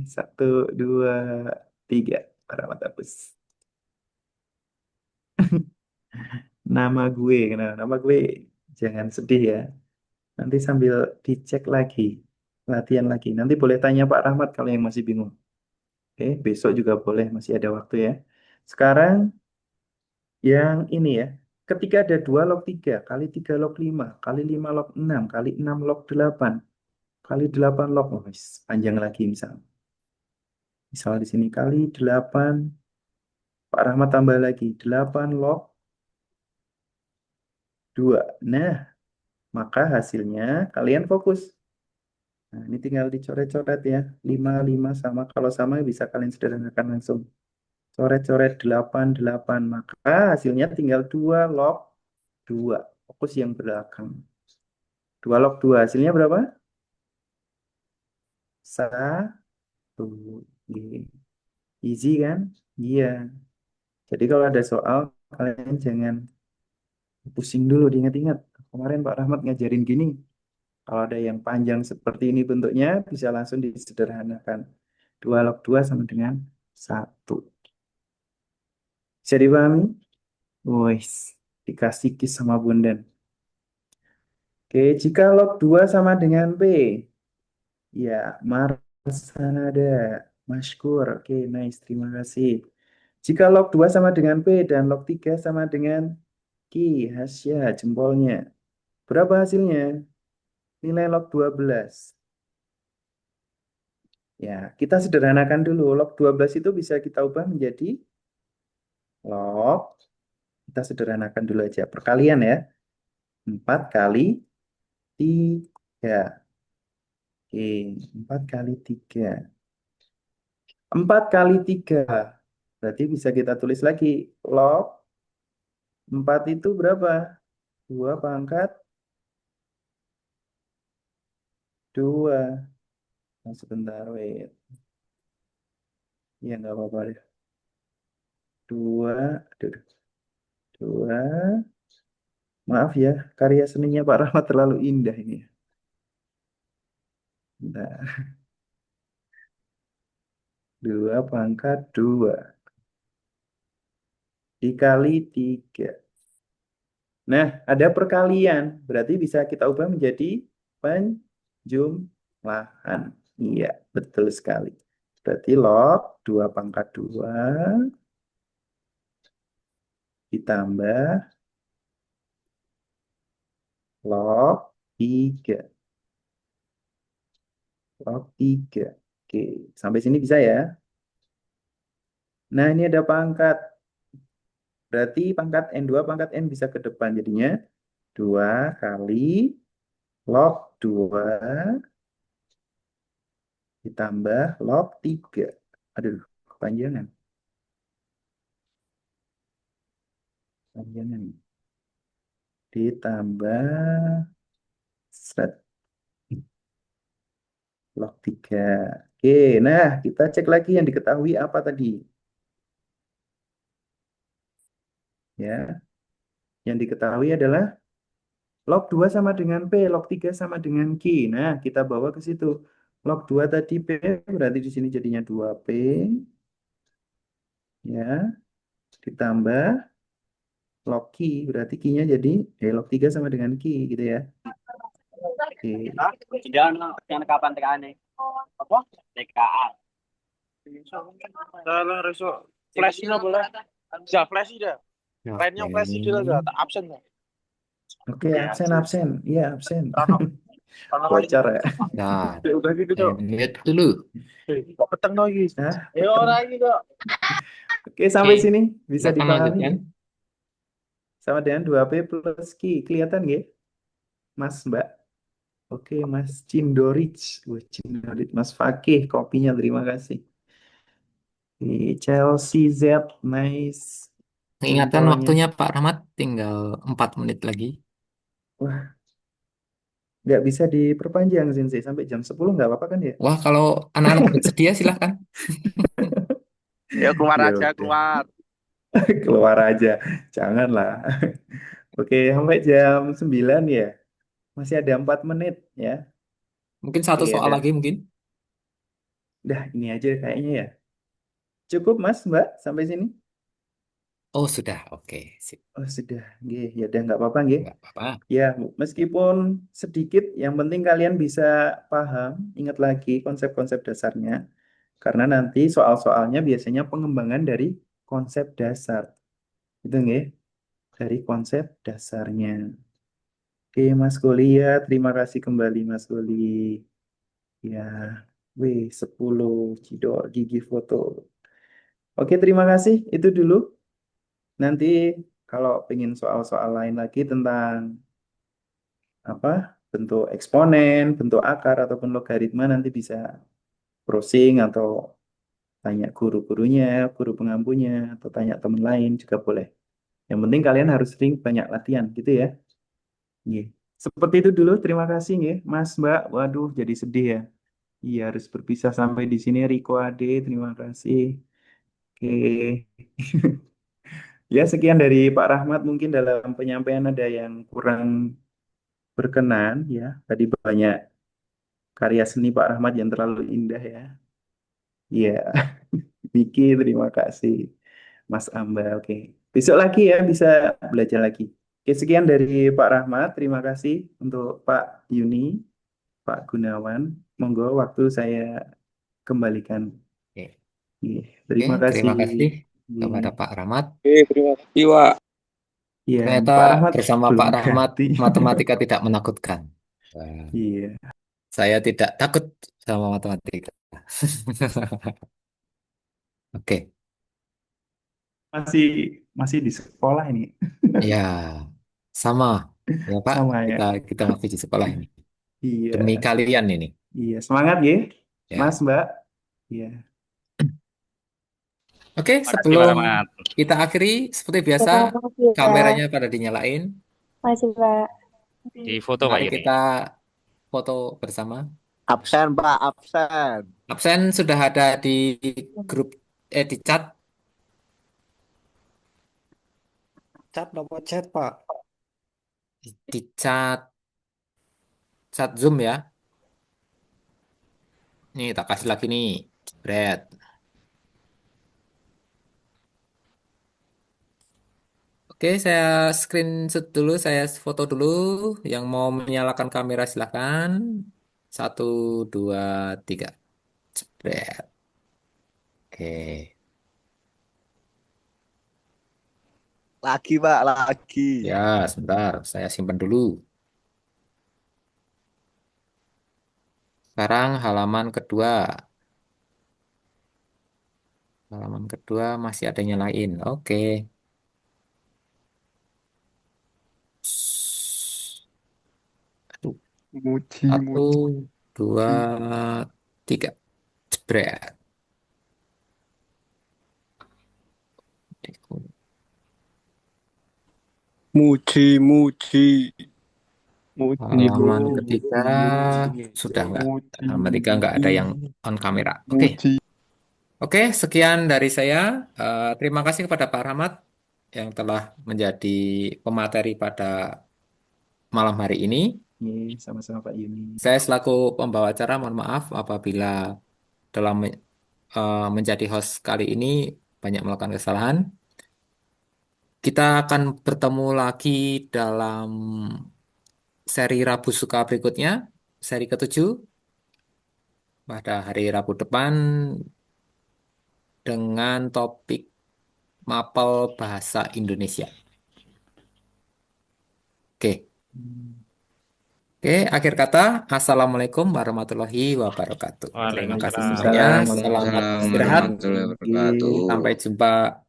1, 2, 3. Pak Rahmat hapus. Nama gue, nah, nama gue jangan sedih ya. Nanti sambil dicek lagi, latihan lagi. Nanti boleh tanya Pak Rahmat kalau yang masih bingung. Oke, besok juga boleh, masih ada waktu ya. Sekarang yang ini ya. Ketika ada 2 log 3 kali 3 log 5 kali 5 log 6 kali 6 log 8 kali 8 log, oh, panjang lagi misal. Misal di sini kali 8, Pak Rahmat tambah lagi 8 log 2. Nah, maka hasilnya kalian fokus. Nah, ini tinggal dicoret-coret ya. 5 5 sama, kalau sama bisa kalian sederhanakan langsung. Coret-coret 8 8, maka hasilnya tinggal 2 log 2. Fokus yang belakang. 2 log 2 hasilnya berapa? 1. Easy kan? Iya. Jadi kalau ada soal, kalian jangan pusing dulu, diingat-ingat. Kemarin Pak Rahmat ngajarin gini. Kalau ada yang panjang seperti ini bentuknya, bisa langsung disederhanakan. 2 log 2 sama dengan 1. Bisa dipahami? Wis, dikasih kis sama Bondan. Oke, jika log 2 sama dengan P. Ya, Marsanada. Masykur. Oke, nice. Terima kasih. Jika log 2 sama dengan P dan log 3 sama dengan Q, Hasya, jempolnya. Berapa hasilnya? Nilai log 12. Ya, kita sederhanakan dulu. Log 12 itu bisa kita ubah menjadi log. Kita sederhanakan dulu aja. Perkalian ya. 4 kali 3. Oke, 4 kali 3. 4 kali 3. Berarti bisa kita tulis lagi. Log 4 itu berapa? 2 pangkat 2. Nah, sebentar, wait. Ya, nggak apa-apa deh. 2, aduh, 2. Maaf ya, karya seninya Pak Rahmat terlalu indah ini. Nah, 2 pangkat 2 dikali 3. Nah, ada perkalian. Berarti bisa kita ubah menjadi penjumlahan. Iya, betul sekali. Berarti log 2 pangkat 2 ditambah log 3. Log 3. Oke, sampai sini bisa ya. Nah, ini ada pangkat. Berarti pangkat N2 pangkat N bisa ke depan. Jadinya 2 kali log 2 ditambah log 3. Aduh, kepanjangan. Kepanjangan. Ditambah seret log 3. Oke, nah kita cek lagi yang diketahui apa tadi. Ya, yang diketahui adalah log 2 sama dengan P, log 3 sama dengan Q. Nah, kita bawa ke situ. Log 2 tadi P, berarti di sini jadinya 2P. Ya, ditambah log Q, berarti Q-nya jadi log 3 sama dengan Q gitu ya. Oke. Jangan yang kapan TKA nih? Apa? TKA. Kalau reso flashnya boleh. Bisa flash dah. Lainnya flash Oke. sudah tak absen. Oke, absen. Iya, absen. Karena karena Bocor ya. Nah, udah gitu saya tuh. mute dulu. Kok peteng lagi? Nah, Orang lagi kok. oke, sampai Oke, sini bisa silakan dipahami lanjutkan. ya? Sama dengan 2P plus Q. Kelihatan nggak, Mas Mbak? Oke, Mas Cindorich. Wah, Cindorich. Mas Fakih, kopinya terima kasih. Di Chelsea Z, nice. Ingatkan Jempolnya. waktunya Pak Rahmat, tinggal 4 menit lagi. Wah, nggak bisa diperpanjang, Sensei. Sampai jam 10 nggak apa-apa kan ya? Wah, kalau anak-anak bersedia silahkan. Ya keluar Ya aja udah, keluar. keluar aja. Janganlah. Oke, sampai jam 9 ya. Masih ada 4 menit ya. Mungkin Oke, satu soal ada. lagi mungkin. Dah, ini aja kayaknya ya. Cukup, Mas, Mbak, sampai sini? Oh, sudah. Oke, sip. Oh, sudah. Nggih, ya udah nggak apa-apa, nggih. Nggak apa-apa. Ya, meskipun sedikit, yang penting kalian bisa paham, ingat lagi konsep-konsep dasarnya. Karena nanti soal-soalnya biasanya pengembangan dari konsep dasar. Itu nggih, dari konsep dasarnya. Oke, Mas Goli ya, terima kasih kembali Mas Goli. Ya, W10 Cidor Gigi Foto. Oke, terima kasih. Itu dulu. Nanti kalau pengen soal-soal lain lagi tentang apa bentuk eksponen, bentuk akar ataupun logaritma nanti bisa browsing atau tanya guru-gurunya, guru pengampunya, atau tanya teman lain juga boleh. Yang penting kalian harus sering banyak latihan gitu ya. Nggih. Seperti itu dulu. Terima kasih nggih, Mas Mbak. Waduh, jadi sedih ya. Iya, harus berpisah sampai di sini. Riko Ade, terima kasih. Oke. Ya, sekian dari Pak Rahmat. Mungkin dalam penyampaian ada yang kurang berkenan ya. Tadi banyak karya seni Pak Rahmat yang terlalu indah ya. Iya, Vicky, terima kasih. Mas Amba, oke. Besok lagi ya bisa belajar lagi. Oke, sekian dari Pak Rahmat. Terima kasih untuk Pak Yuni, Pak Gunawan. Monggo waktu saya kembalikan. Oke, Iya, oke, terima terima kasih. kasih Iya, kepada Pak Rahmat. Oke, terima kasih, Pak. iya, Ternyata Pak Rahmat bersama belum Pak Rahmat, ganti. matematika tidak menakutkan. Wah, Iya, saya tidak takut sama matematika. Oke, masih masih di sekolah ini. ya, sama. Ya, Pak, Sama ya. kita kita masih di sekolah ini. Demi Iya, kalian ini. iya. Semangat ya, Mas, Ya. Mbak. Iya. Oke, Terima kasih Pak sebelum Rahmat. kita akhiri, seperti biasa, Terima kasih, Pak. kameranya pada dinyalain. Masih, Pak. Di foto Pak Mari Yuni. kita foto bersama. Absen, Pak, absen. Absen sudah ada di grup, di chat. Chat dapat chat, Pak. Di chat Zoom ya. Nih, tak kasih lagi nih. Bread. Oke, saya screenshot dulu, saya foto dulu. Yang mau menyalakan kamera silakan. Satu, dua, tiga. Bread. Oke. Lagi, Pak, lagi. Ya, sebentar. Saya simpan dulu. Sekarang halaman kedua. Halaman kedua masih ada yang lain. Oke. Aduh. Muji, Satu, muji. dua, tiga. Jebret. Muji, muji. Muji, Halaman muji, ketiga sudah enggak. muji, Halaman ketiga enggak ada yang on kamera. Oke. muji. Oke, sekian dari saya. Terima kasih kepada Pak Rahmat yang telah menjadi pemateri pada malam hari ini. Iya, sama-sama Pak Yuni. Saya selaku pembawa acara mohon maaf apabila dalam menjadi host kali ini banyak melakukan kesalahan. Kita akan bertemu lagi dalam seri Rabu Suka berikutnya, seri ketujuh, pada hari Rabu depan dengan topik mapel bahasa Indonesia. Oke, oke, akhir kata, Assalamualaikum warahmatullahi wabarakatuh. Terima kasih Waalaikumsalam. semuanya, Waalaikumsalam selamat warahmatullahi istirahat, wabarakatuh. sampai jumpa